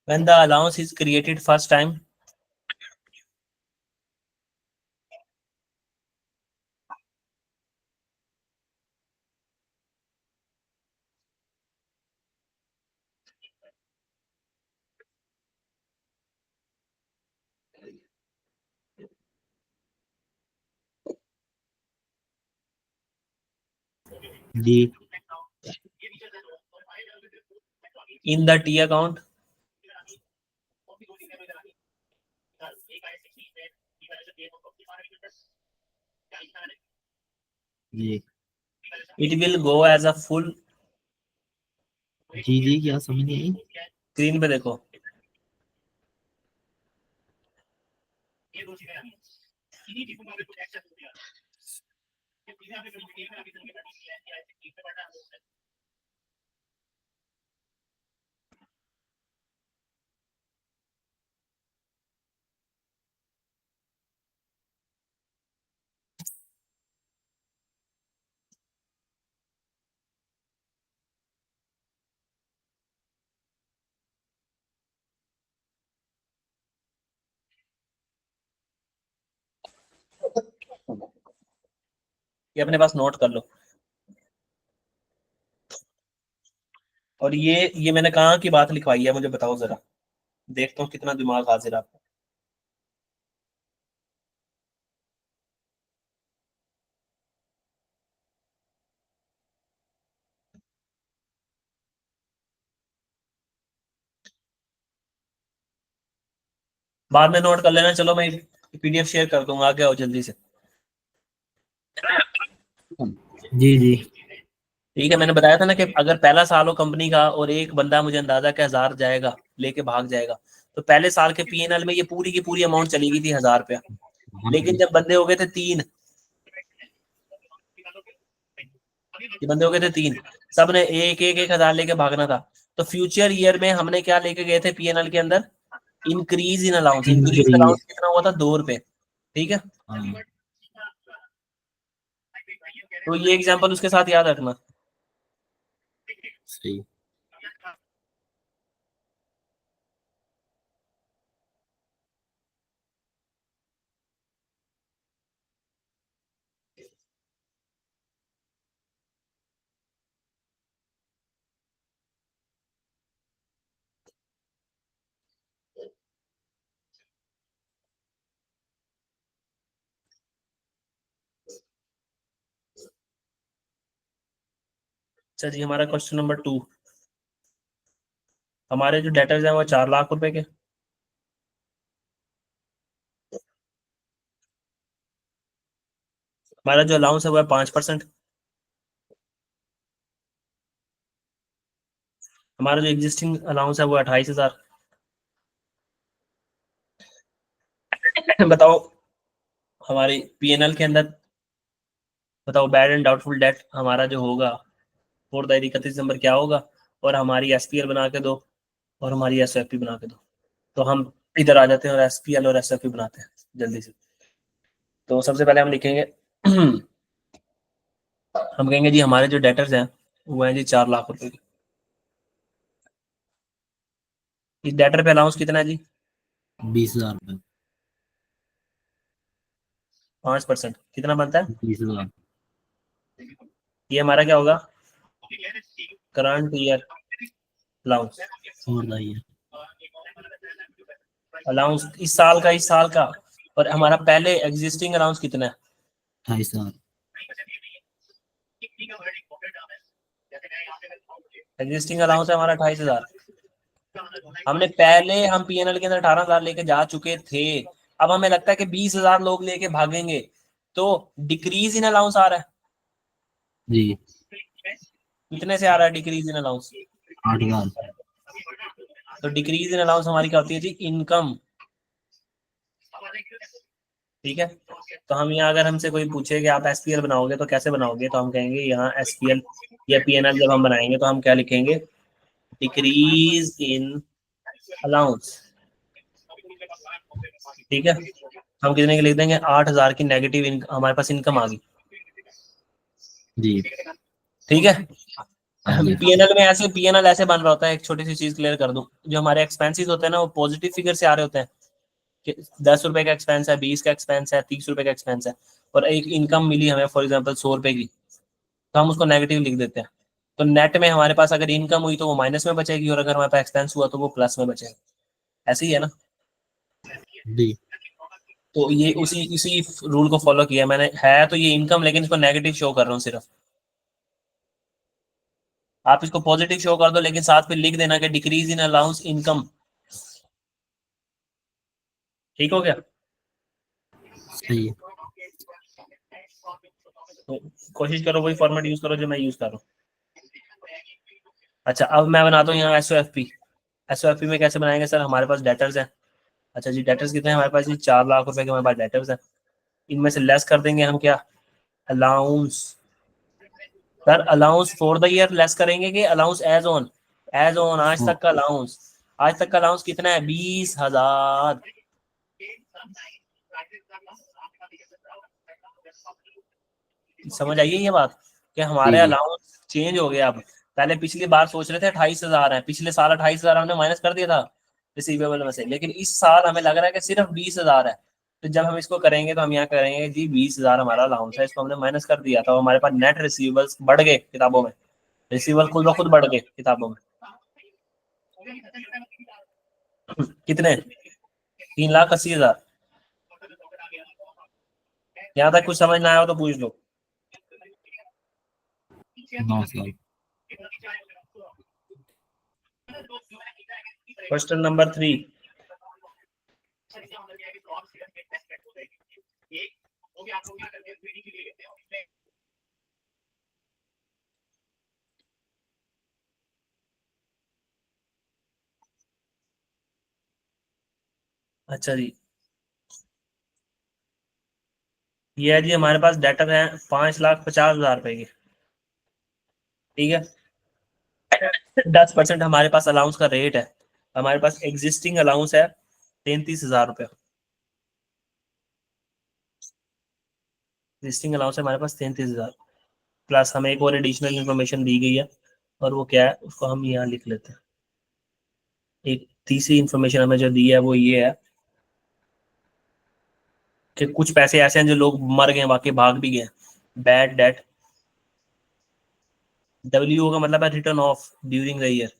When the allowance is created first time, जी in the T account, जी it will go as a full। जी जी, क्या समझ नहीं आई? स्क्रीन पे देखो। ये अपने पास नोट कर लो। और ये मैंने कहाँ की बात लिखवाई है, मुझे बताओ जरा, देखता हूँ कितना दिमाग हाजिर है आपका। बाद में नोट कर लेना, चलो मैं पीडीएफ शेयर कर दूंगा, आगे आओ जल्दी से। जी जी। ठीक है, मैंने बताया था ना कि अगर पहला साल हो कंपनी का और एक बंदा मुझे अंदाजा के 1000 जाएगा लेके भाग जाएगा, तो पहले साल के पीएनएल में ये पूरी की पूरी अमाउंट चली गई थी 1000 रुपया। लेकिन जब बंदे हो गए थे 3, ये बंदे हो गए थे 3, सब ने एक एक 1000 लेके भागना था। तो फ्यूचर ईयर में हमने क्या लेके गए थे पीएनएल के अंदर, increase in allowance. Increase allowance कितना हुआ था, 2 रुपए। ठीक है, तो ये एग्जांपल उसके साथ याद रखना। सही। अच्छा जी, हमारा क्वेश्चन नंबर 2, हमारे जो डेटर्स हैं वो 4 लाख रुपए के। हमारा जो अलाउंस है वो है 5%। हमारा जो एग्जिस्टिंग अलाउंस है वो 28,000। बताओ हमारी पीएनएल के अंदर, बताओ बैड एंड डाउटफुल डेट हमारा जो होगा 4 तारीख 31 दिसंबर क्या होगा, और हमारी एसपीएल बना के दो और हमारी एसएफपी बना के दो। तो हम इधर आ जाते हैं और एसपीएल और एसएफपी बनाते हैं जल्दी से। तो सबसे पहले हम लिखेंगे हम कहेंगे जी हमारे जो डेटर्स हैं वो हैं जी 4 लाख रुपए के। इस डेटर पे अलाउंस कितना है जी, 20,000 रुपये। 5%, कितना बनता है, 20,000। ये हमारा क्या होगा, करंट ईयर अलाउंस। और बताइए। अलाउंस इस साल का, और हमारा पहले एग्जिस्टिंग अलाउंस कितना है, 28,000। एग्जिस्टिंग अलाउंस है हमारा 28,000। हमने पहले हम पीएनएल के अंदर 18,000 लेके जा चुके थे। अब हमें लगता है कि 20,000 लोग लेके भागेंगे, तो डिक्रीज इन अलाउंस आ रहा है। जी। कितने से आ रहा है डिक्रीज इन अलाउंस, 8,000। तो डिक्रीज इन अलाउंस हमारी क्या होती है जी, इनकम। ठीक है, तो हम यहाँ अगर हमसे कोई पूछे कि आप एसपीएल बनाओगे तो कैसे बनाओगे, तो हम कहेंगे यहाँ एसपीएल या पीएनएल जब हम बनाएंगे तो हम क्या लिखेंगे, डिक्रीज इन अलाउंस। ठीक है, हम कितने की लिख देंगे, 8,000 की नेगेटिव हमारे पास इनकम आ गई। जी। ठीक है, हाँ जी। पीएनएल ऐसे बन रहा होता है। एक छोटी सी चीज क्लियर कर दूं, जो हमारे एक्सपेंसेस होते हैं ना वो पॉजिटिव फिगर से आ रहे होते हैं कि 10 रुपए का एक्सपेंस है, 20 का एक्सपेंस है, 30 रुपए का एक्सपेंस है, और एक इनकम मिली हमें फॉर एग्जांपल 100 रुपए की, तो हम उसको नेगेटिव लिख देते हैं। तो नेट में हमारे पास अगर इनकम हुई तो वो माइनस में बचेगी, और अगर हमारे पास एक्सपेंस हुआ तो वो प्लस में बचेगा। ऐसे ही है ना। जी। तो ये उसी इसी रूल को फॉलो किया मैंने, है तो ये इनकम लेकिन इसको नेगेटिव शो कर रहा हूँ सिर्फ। आप इसको पॉजिटिव शो कर दो लेकिन साथ में लिख देना कि डिक्रीज इन अलाउंस इनकम। ठीक हो गया। सही है। तो कोशिश करो वही फॉर्मेट यूज करो जो मैं यूज कर रहा हूँ। अच्छा, अब मैं बनाता हूँ यहाँ एसओएफपी। एसओएफपी में कैसे बनाएंगे सर, हमारे पास डेटर्स हैं। अच्छा जी, डेटर्स कितने हैं हमारे पास जी, 4 लाख रुपए के हमारे पास डेटर्स हैं। इनमें से लेस कर देंगे हम क्या, allowance. Sir allowance for the year less करेंगे कि allowance as on, as on आज तक का अलाउंस। आज तक का अलाउंस कितना है, 20,000। समझ आइए ये बात कि हमारे जी जी। अलाउंस चेंज हो गया। अब पहले पिछली बार सोच रहे थे 28,000 है, पिछले साल 28,000 हमने माइनस कर दिया था रिसीवेबल में से, लेकिन इस साल हमें लग रहा है कि सिर्फ 20,000 है। तो जब हम इसको करेंगे तो हम यहाँ करेंगे जी 20,000 हमारा अलाउंस है, इसको हमने माइनस कर दिया था, हमारे पास नेट रिसीवेबल्स बढ़ गए किताबों में, रिसीवेबल खुद ब खुद बढ़ गए किताबों में। कितने? 3,80,000। यहाँ तक कुछ समझ ना आया हो तो पूछ लो। 9 साल। Question number 3। अच्छा जी, ये है जी हमारे पास डेटर है 5,50,000 रुपए के, ठीक है। 10% हमारे पास अलाउंस का रेट है, हमारे पास एग्जिस्टिंग अलाउंस है 33,000 रुपये। एग्जिस्टिंग अलाउंस है हमारे पास 33,000, प्लस हमें एक और एडिशनल इन्फॉर्मेशन दी गई है, और वो क्या है उसको हम यहाँ लिख लेते हैं। एक तीसरी इन्फॉर्मेशन हमें जो दी है वो ये है कि कुछ पैसे ऐसे हैं जो लोग मर गए बाकी भाग भी गए। बैड डेट, डब्ल्यू का मतलब है return of during the year.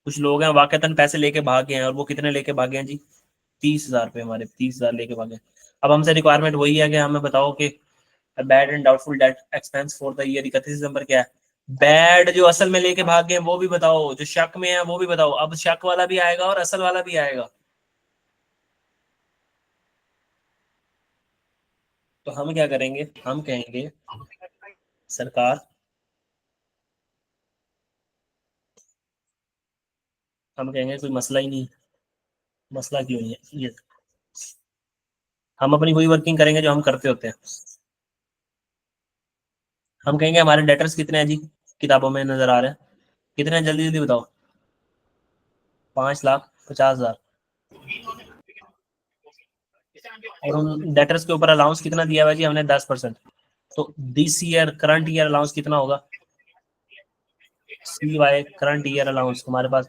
कुछ लोग हैं वाकईतन पैसे लेके भाग गए हैं, और वो कितने लेके भागे हैं जी? 30,000 रुपये, हमारे 30,000 लेके भागे। अब हमसे रिक्वायरमेंट वही है कि हमें बताओ कि bad and doubtful debt expense for the year 31 दिसंबर क्या है। बैड जो असल में लेके भाग गए वो भी बताओ, जो शक में है वो भी बताओ। अब शक वाला भी आएगा और असल वाला भी आएगा, तो हम क्या करेंगे, हम कहेंगे सरकार, हम कहेंगे कोई मसला ही नहीं, मसला क्यों नहीं है ये, हम अपनी वही वर्किंग करेंगे जो हम करते होते हैं। हम कहेंगे हमारे डेटर्स कितने हैं जी, किताबों में नजर आ रहे हैं, कितने हैं जल्दी जल्दी बताओ। 5,50,000। और उन डेटर्स के ऊपर अलाउंस कितना दिया हुआ है जी हमने? 10%। तो this year current year allowance कितना होगा? सी वाई करंट ईयर अलाउंस हमारे पास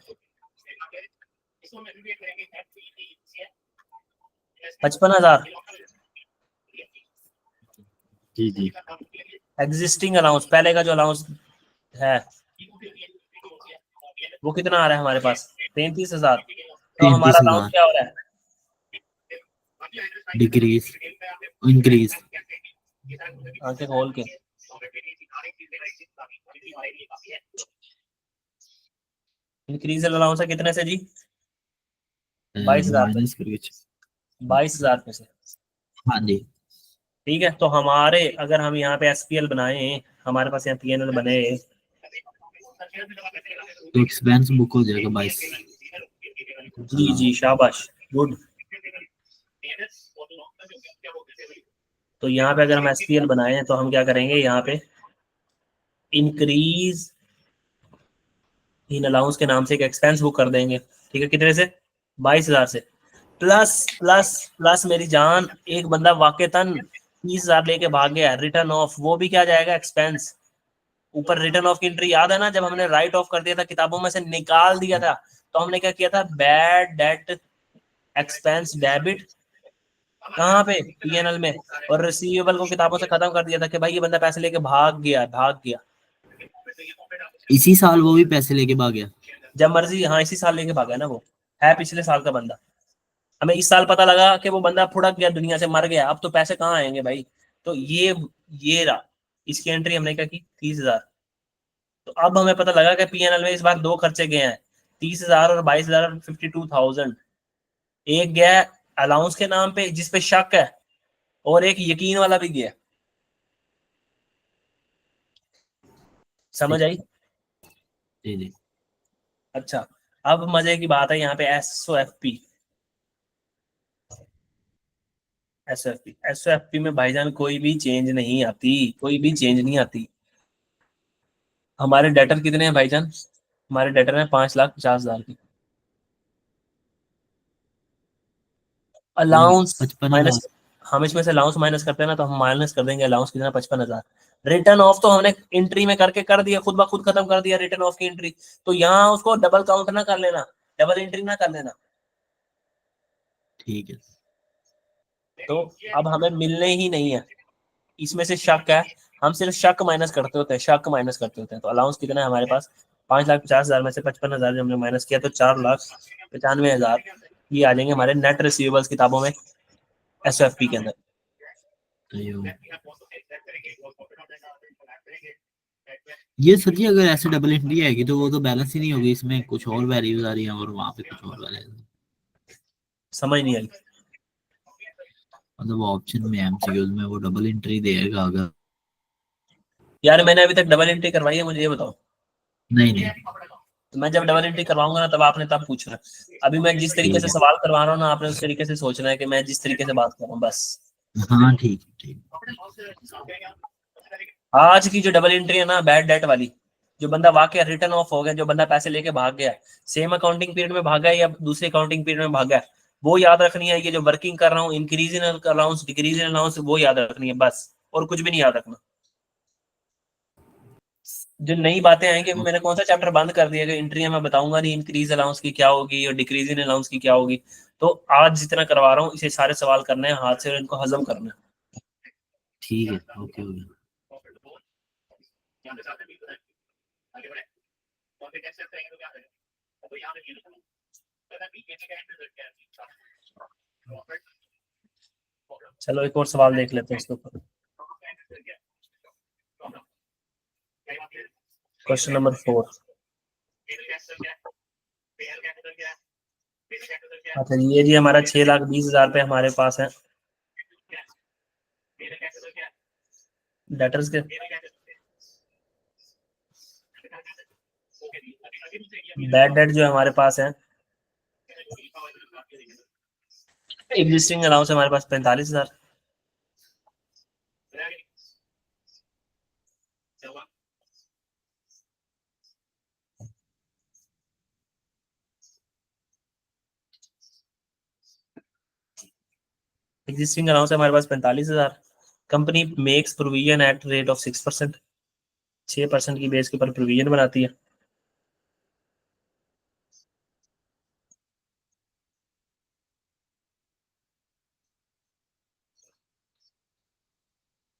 55,000। जी जी। एग्जिस्टिंग अलाउंस, पहले का जो अलाउंस है वो कितना आ रहा है हमारे पास? 33,000। तो हमारा अलाउंस 33,000। क्या हो रहा है? Decrease, increase. आंखें खोल के, इंक्रीज अलाउंस है कितने से जी? 22,000 पे, माइनस कुछ। 22,000 पे से। हाँ जी। ठीक है, तो हमारे अगर हम यहाँ पे एसपीएल बनाए, हमारे पास यहाँ पीएनएल बने, तो एक्सपेंस बुक हो जाएगा 22। जी जी शाबाश, गुड। तो यहाँ पे अगर हम एसपीएल बनाए हैं तो हम क्या करेंगे, यहाँ पे इंक्रीज इन अलाउंस के नाम से एक एक्सपेंस बुक कर देंगे, ठीक है। कितने से? 22,000 से। प्लस प्लस प्लस मेरी जान, एक बंदा वाकईतन 30,000 लेके भाग गया, रिटर्न ऑफ, वो भी क्या जाएगा? एक्सपेंस। ऊपर रिटर्न ऑफ की एंट्री याद है ना, जब हमने राइट ऑफ कर दिया था, किताबों में से निकाल दिया था, तो हमने क्या किया था? बैड डेट एक्सपेंस डेबिट, कहाँ पे? पीएनएल में। और रिसीवेबल को किताबों से खत्म कर दिया था कि भाई ये बंदा पैसे लेके भाग गया, भाग गया। इसी साल वो भी पैसे लेके भाग गया। जब मर्जी, हाँ इसी साल लेके भागा है ना, वो है पिछले साल का बंदा। हमें इस साल पता लगा कि वो बंदा फुड़क गया, दुनिया से मर गया, अब तो पैसे कहाँ आएंगे भाई? तो ये रहा, इसकी एंट्री हमने क्या की? 30,000। तो अब हमें पता लगा कि पीएनएल में इस बार दो खर्चे गए हैं, 30,000 और 22,000, 52,000। एक गया अलाउंस के नाम पे जिसपे शक है, और एक यकीन वाला भी गया। समझ आई? जी जी। अच्छा, अब मजे की बात है यहाँ पे एसओएफपी। एसओएफपी में भाईजान कोई भी चेंज नहीं आती, कोई भी चेंज नहीं आती। हमारे डेटर कितने हैं भाईजान? हमारे डेटर हैं 5,50,000 की। अलाउंस 55,000। माइनस, हम इसमें से अलाउंस माइनस करते हैं ना, तो हम माइनस कर देंगे अलाउंस कितना? 55,000। रिटर्न ऑफ तो हमने एंट्री में करके कर दिया, खुद ब खुद खत्म कर दिया रिटर्न ऑफ की एंट्री। तो यहाँ उसको डबल काउंट ना कर लेना, डबल एंट्री ना कर लेना। ठीक है। तो अब हमें मिलने ही नहीं है, इसमें से शक है, हम सिर्फ शक माइनस करते होते हैं, शक माइनस करते होते हैं। तो अलाउंस कितना है हमारे पास, 5,50,000 में से 55,000 जो हमने माइनस किया तो 4,95,000 ये आ जाएंगे हमारे नेट रिसीवेबल्स किताबों में SFP के अंदर। ये सर जी अगर ऐसे डबल एंट्री आएगी तो वो तो बैलेंस ही नहीं होगी, इसमें कुछ और वैल्यूज आ रही हैं और वहाँ पे कुछ और वैल्यूज। समझ नहीं आई। मतलब ऑप्शन में एमसीक्यूज में वो डबल एंट्री देगा अगर। यार मैंने अभी तक डबल एंट्री करवाई है, मुझे ये बताओ। नहीं नहीं। तो मैं जब डबल एंट्री करवाऊंगा ना तब आपने तब पूछना। अभी मैं जिस तरीके ठीक से है। सवाल करवा रहा हूँ ना, आपने उस तरीके से सोचना है कि मैं जिस तरीके से बात कर रहा हूँ बस। हाँ ठीक ठीक। आज की जो डबल एंट्री है ना, बैड डेट वाली, जो बंदा वाकई रिटर्न ऑफ हो गया, जो बंदा पैसे लेके भाग गया, सेम अकाउंटिंग पीरियड में भागा है या दूसरे अकाउंटिंग पीरियड में भागा है, वो याद रखनी है। ये जो वर्किंग कर रहा हूँ, increase in allowance decrease in allowance, वो याद रखनी है बस, और कुछ भी नहीं याद रखना। जो नई बातें आएंगी, मैंने कौन सा चैप्टर बंद कर दिया कि एंट्री मैं बताऊंगा नहीं इंक्रीज अलाउंस की क्या होगी और डिक्रीज इन अलाउंस की क्या होगी। तो आज जितना करवा रहा हूँ इसे सारे सवाल करने हैं हाथ से और इनको हजम करना है। ठीक है। Okay okay. चलो एक और सवाल देख लेते हैं इसके ऊपर। Question number 4। अच्छा ये जी हमारा 6,20,000 पे हमारे पास है डेटर्स के। बैड डेट जो हमारे पास है, एग्जिस्टिंग अलाउंस हमारे पास 45,000। एग्जिस्टिंग अलाउंस हमारे पास 45,000। Company makes provision at rate of 6%, 6% की बेस के ऊपर प्रोविजन बनाती है।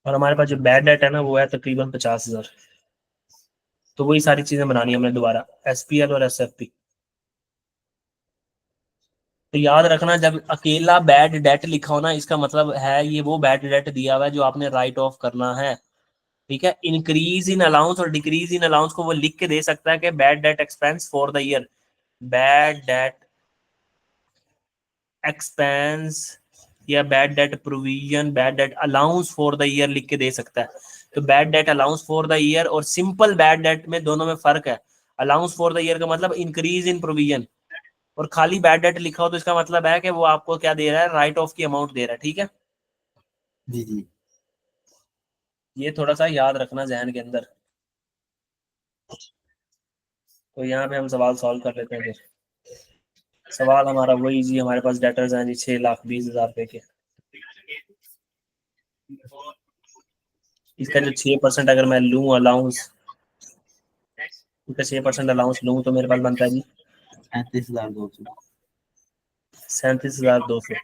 और हमारे पास जो बैड डेट है ना वो है तकरीबन 50,000। तो वही सारी चीजें बनानी है हमने दोबारा, SPL और SFP। तो याद रखना जब अकेला बैड डेट लिखा हो ना, इसका मतलब है ये वो बैड डेट दिया हुआ है जो आपने राइट ऑफ करना है। ठीक है, इंक्रीज इन अलाउंस और डिक्रीज इन अलाउंस को वो लिख के दे सकता है कि bad debt expense for the year, bad debt expense या bad debt provision, bad debt allowance for the year लिख के दे सकता है। तो bad debt allowance for the year और सिंपल बैड डेट में दोनों में फर्क है। अलाउंस फॉर द ईयर का मतलब इंक्रीज इन प्रोविजन, और खाली बैड डेट लिखा हो तो इसका मतलब है कि वो आपको क्या दे रहा है, राइट ऑफ की अमाउंट दे रहा है। ठीक है, जी जी। ये थोड़ा सा याद रखना जहन के अंदर। तो यहाँ पे हम सवाल सॉल्व कर लेते हैं फिर। सवाल हमारा वही जी, हमारे पास डेटर्स हैं जी 6,20,000 रुपए के। इसका जो 6% अगर मैं लूँ अलाउंस, इसका 6% अलाउंस लूँ तो मेरे पास बनता है जी 37,200। 37,200।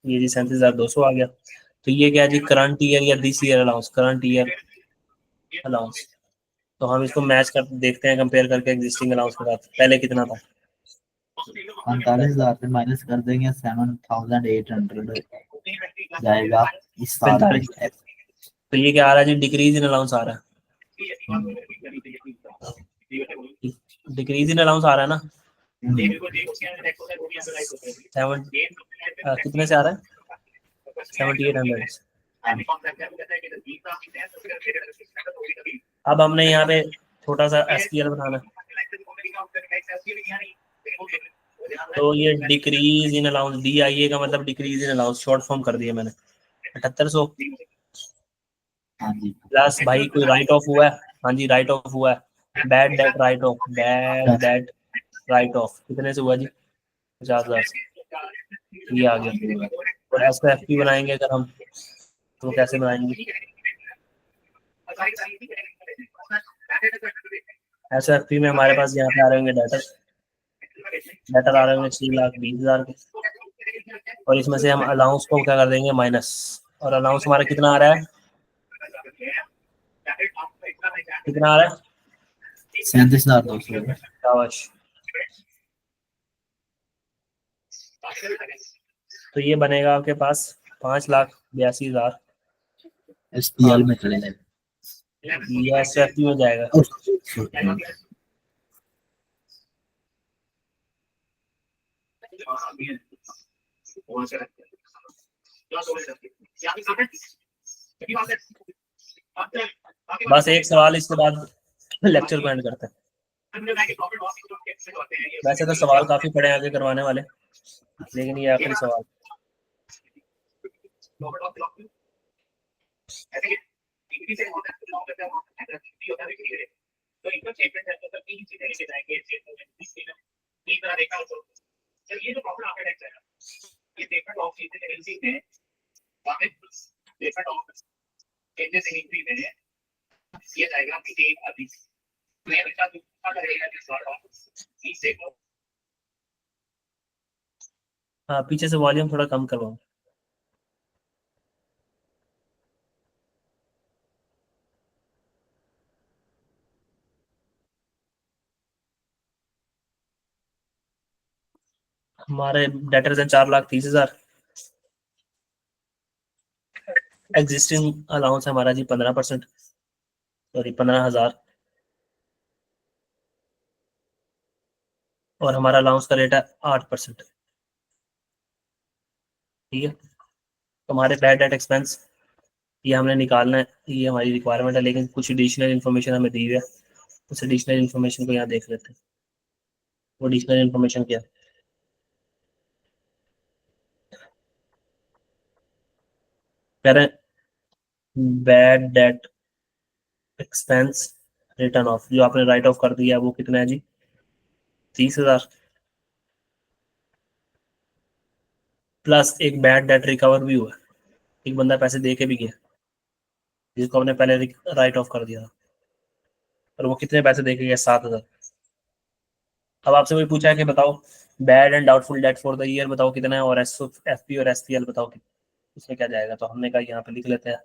ये जी 37,200 आ गया। तो ये क्या है जी, करंट ईयर या this year allowance, current year allowance. तो हम इसको मैच कर देखते हैं, कंपेयर करके एग्जिस्टिंग अलाउंस के साथ पहले कितना था। 45,000 से माइनस कर देंगे 7,800 जाएगा इस साल में। 45। तो ये क्या आ रहा है जी, डिक्रीज इन अलाउंस आ रहा है, डिक्रीज इन अलाउंस आ रहा है ना। सेवन कितने से आ रहा है, 7,800। अब हमने यहाँ पे छोटा सा SPL बनाना है। तो ये डिक्रीज इन अलाउंस DIA का मतलब decrease in allowance short form कर दिया मैंने, 7,800 हाँ जी। प्लस भाई कोई राइट ऑफ हुआ है। हाँ जी राइट ऑफ हुआ है, bad date right of, bad debt right of कितने से हुआ जी, 50,000 से। ये आ गया। और SFP बनाएंगे अगर हम, तो कैसे बनाएंगे, SFP में हमारे पास यहाँ पे आ रहे होंगे डेटर, डेटर आ रहे होंगे 6,20,000 के। और इसमें से हम अलाउंस को क्या कर देंगे माइनस, और अलाउंस हमारा कितना आ रहा है, कितना आ रहा है 37,200। शाबाश। तो ये बनेगा आपके पास 5,82,000, SPL में चले जाए। ये SFP में जाएगा। बस एक सवाल इसके बाद लेक्चर को एंड करते हैं। वैसे तो सवाल काफी पड़े हैं आगे करवाने वाले, लेकिन ये आखिरी सवाल। हाँ, पीछे से वॉल्यूम थोड़ा कम करवाओ। हमारे डेटर्स हैं 4,30,000। एग्जिस्टिंग अलाउंस हमारा जी 15%, सॉरी 15,000, और हमारा अलाउंस का रेट है 8%। ठीक है, तो हमारे बैड डेट एक्सपेंस ये हमने निकालना है, ये हमारी रिक्वायरमेंट है, लेकिन कुछ एडिशनल इन्फॉर्मेशन हमें दी हुई है, उस एडिशनल इन्फॉर्मेशन को यहाँ देख लेते हैं। वो एडिशनल इन्फॉर्मेशन क्या है, कह रहे हैं bad debt expense return of, जो आपने राइट ऑफ कर दिया है वो कितना है जी 30,000, प्लस एक बैड डेट रिकवर भी हुआ है, एक बंदा पैसे दे के भी गया जिसको हमने पहले राइट ऑफ कर दिया था, और वो कितने पैसे दे के गया 7,000। अब आपसे कोई पूछा है कि बताओ bad and doubtful debt for the year बताओ कितना है, और SFP और SPL बताओ उसमें क्या जाएगा, तो हमने कहा यहाँ पे लिख लेते हैं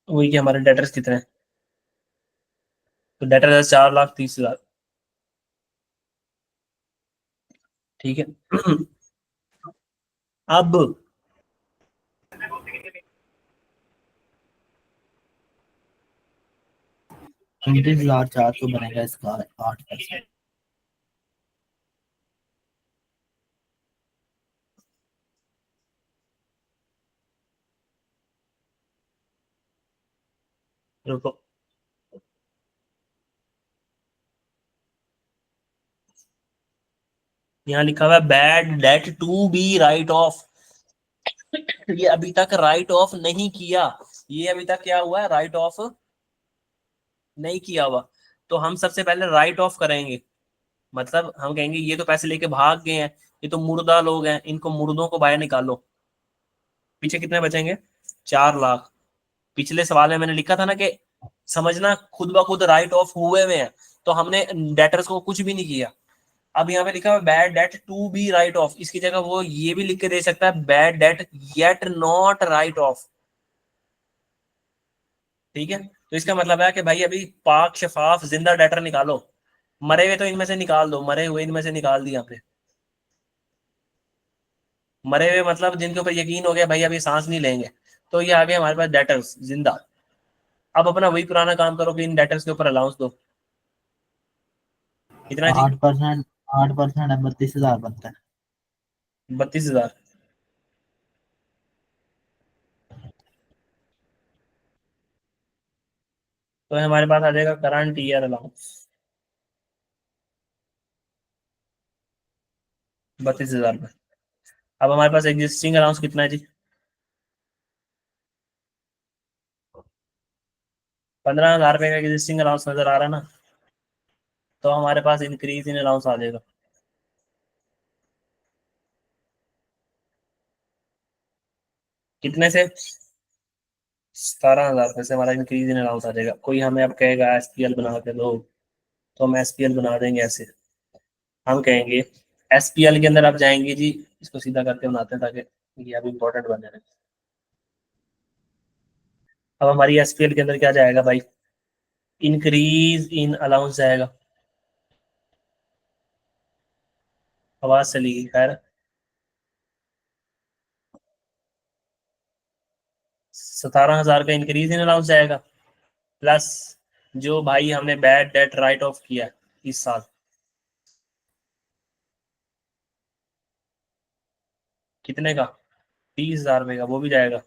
वही कि हमारे डेटर्स कितने हैं। तो डेटर है 4,30,000। ठीक है अब 29,400 बनेगा इसका 8%। रुको, यहाँ लिखा हुआ है bad debt to be write off, ये अभी तक राइट ऑफ नहीं किया, ये अभी तक क्या हुआ है राइट ऑफ नहीं किया हुआ, तो हम सबसे पहले राइट ऑफ करेंगे। मतलब हम कहेंगे ये तो पैसे लेके भाग गए हैं, ये तो मुर्दा लोग हैं, इनको मुर्दों को बाहर निकालो। पीछे कितने बचेंगे 4,00,000। पिछले सवाल में मैंने लिखा था ना कि समझना खुद ब खुद राइट ऑफ हुए हुए हैं, तो हमने डेटर्स को कुछ भी नहीं किया। अब यहाँ पे लिखा है bad debt to be write off, इसकी जगह वो ये भी लिख के दे सकता है bad date yet not right of. ठीक है, तो इसका मतलब है कि भाई अभी पाक शफाफ जिंदा डेटर निकालो, मरे हुए तो इनमें से निकाल दो, मरे हुए इनमें से निकाल दिया आपने। मरे हुए मतलब जिनके ऊपर यकीन हो गया भाई अभी सांस नहीं लेंगे, तो ये आ गए हमारे पास डेटर्स जिंदा। अब अपना वही पुराना काम करो कि इन डेटर्स के ऊपर अलाउंस दो। कितना जी 8%, 8% है 32,000 बनता है। 32,000। तो हमारे पास आ जाएगा करंट ईयर अलाउंस 32,000 में। अब हमारे पास एग्जिस्टिंग अलाउंस कितना है जी 15,000 रुपए का एग्जिस्टिंग अलाउंस नजर आ रहा है ना, तो हमारे पास इंक्रीज इन अलाउंस आ जाएगा कितने से 17,000 रुपए से हमारा इंक्रीज इन अलाउंस आ जाएगा। कोई हमें अब कहेगा SPL बना के दो, तो हम SPL बना देंगे। ऐसे हम कहेंगे SPL के अंदर आप जाएंगे जी इसको सीधा करके बनाते हैं ताकि ये अभी इंपॉर्टेंट बन जाए। अब हमारी एसपीएल के अंदर क्या जाएगा भाई, इंक्रीज इन अलाउंस जाएगा। आवाज चली गई, खैर 17,000 का इंक्रीज इन अलाउंस जाएगा, प्लस जो भाई हमने बैड डेट राइट ऑफ किया इस साल, कितने का, 30,000 रुपये का, वो भी जाएगा।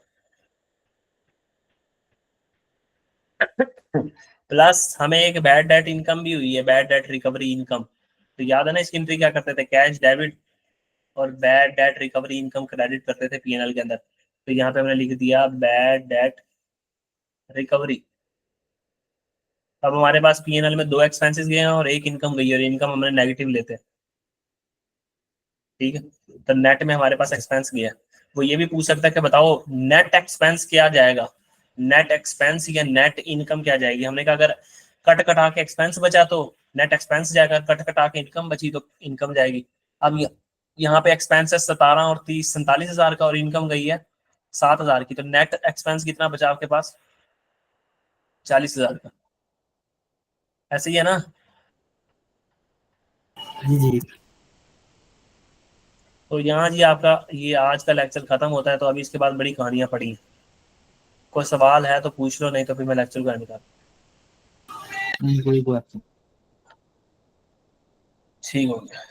प्लस हमें एक बैड डेट इनकम भी हुई है, बैड डेट रिकवरी इनकम। तो याद है ना इसकी एंट्री क्या करते थे, कैश डेबिट और bad debt recovery income credit करते थे पीएनएल के अंदर। तो यहाँ पे हमने लिख दिया बैड डेट रिकवरी। अब हमारे पास पीएनएल में 2 एक्सपेंसेस गए हैं और एक इनकम गई है, और इनकम हमने नेगेटिव लेते हैं, ठीक है। तो नेट में हमारे पास एक्सपेंस गया। वो ये भी पूछ सकता है कि बताओ नेट एक्सपेंस क्या जाएगा, नेट एक्सपेंस या नेट इनकम क्या जाएगी। हमने कहा अगर कट कटा के एक्सपेंस बचा तो नेट एक्सपेंस जाएगा, कट कटा के इनकम बची तो इनकम जाएगी। अब यहाँ पे एक्सपेंस है 17 और 30, 47,000 का, और इनकम गई है 7,000 की। तो नेट एक्सपेंस कितना बचा आपके पास, 40,000 का। ऐसे ही है ना। जी जी। तो यहाँ जी आपका ये आज का लेक्चर खत्म होता है। तो अभी इसके बाद बड़ी कहानियां पड़ी हैं। कोई सवाल है तो पूछ लो, नहीं तो फिर मैं लेक्चर को निकाल। नहीं, कोई बात नहीं। ठीक हो गया।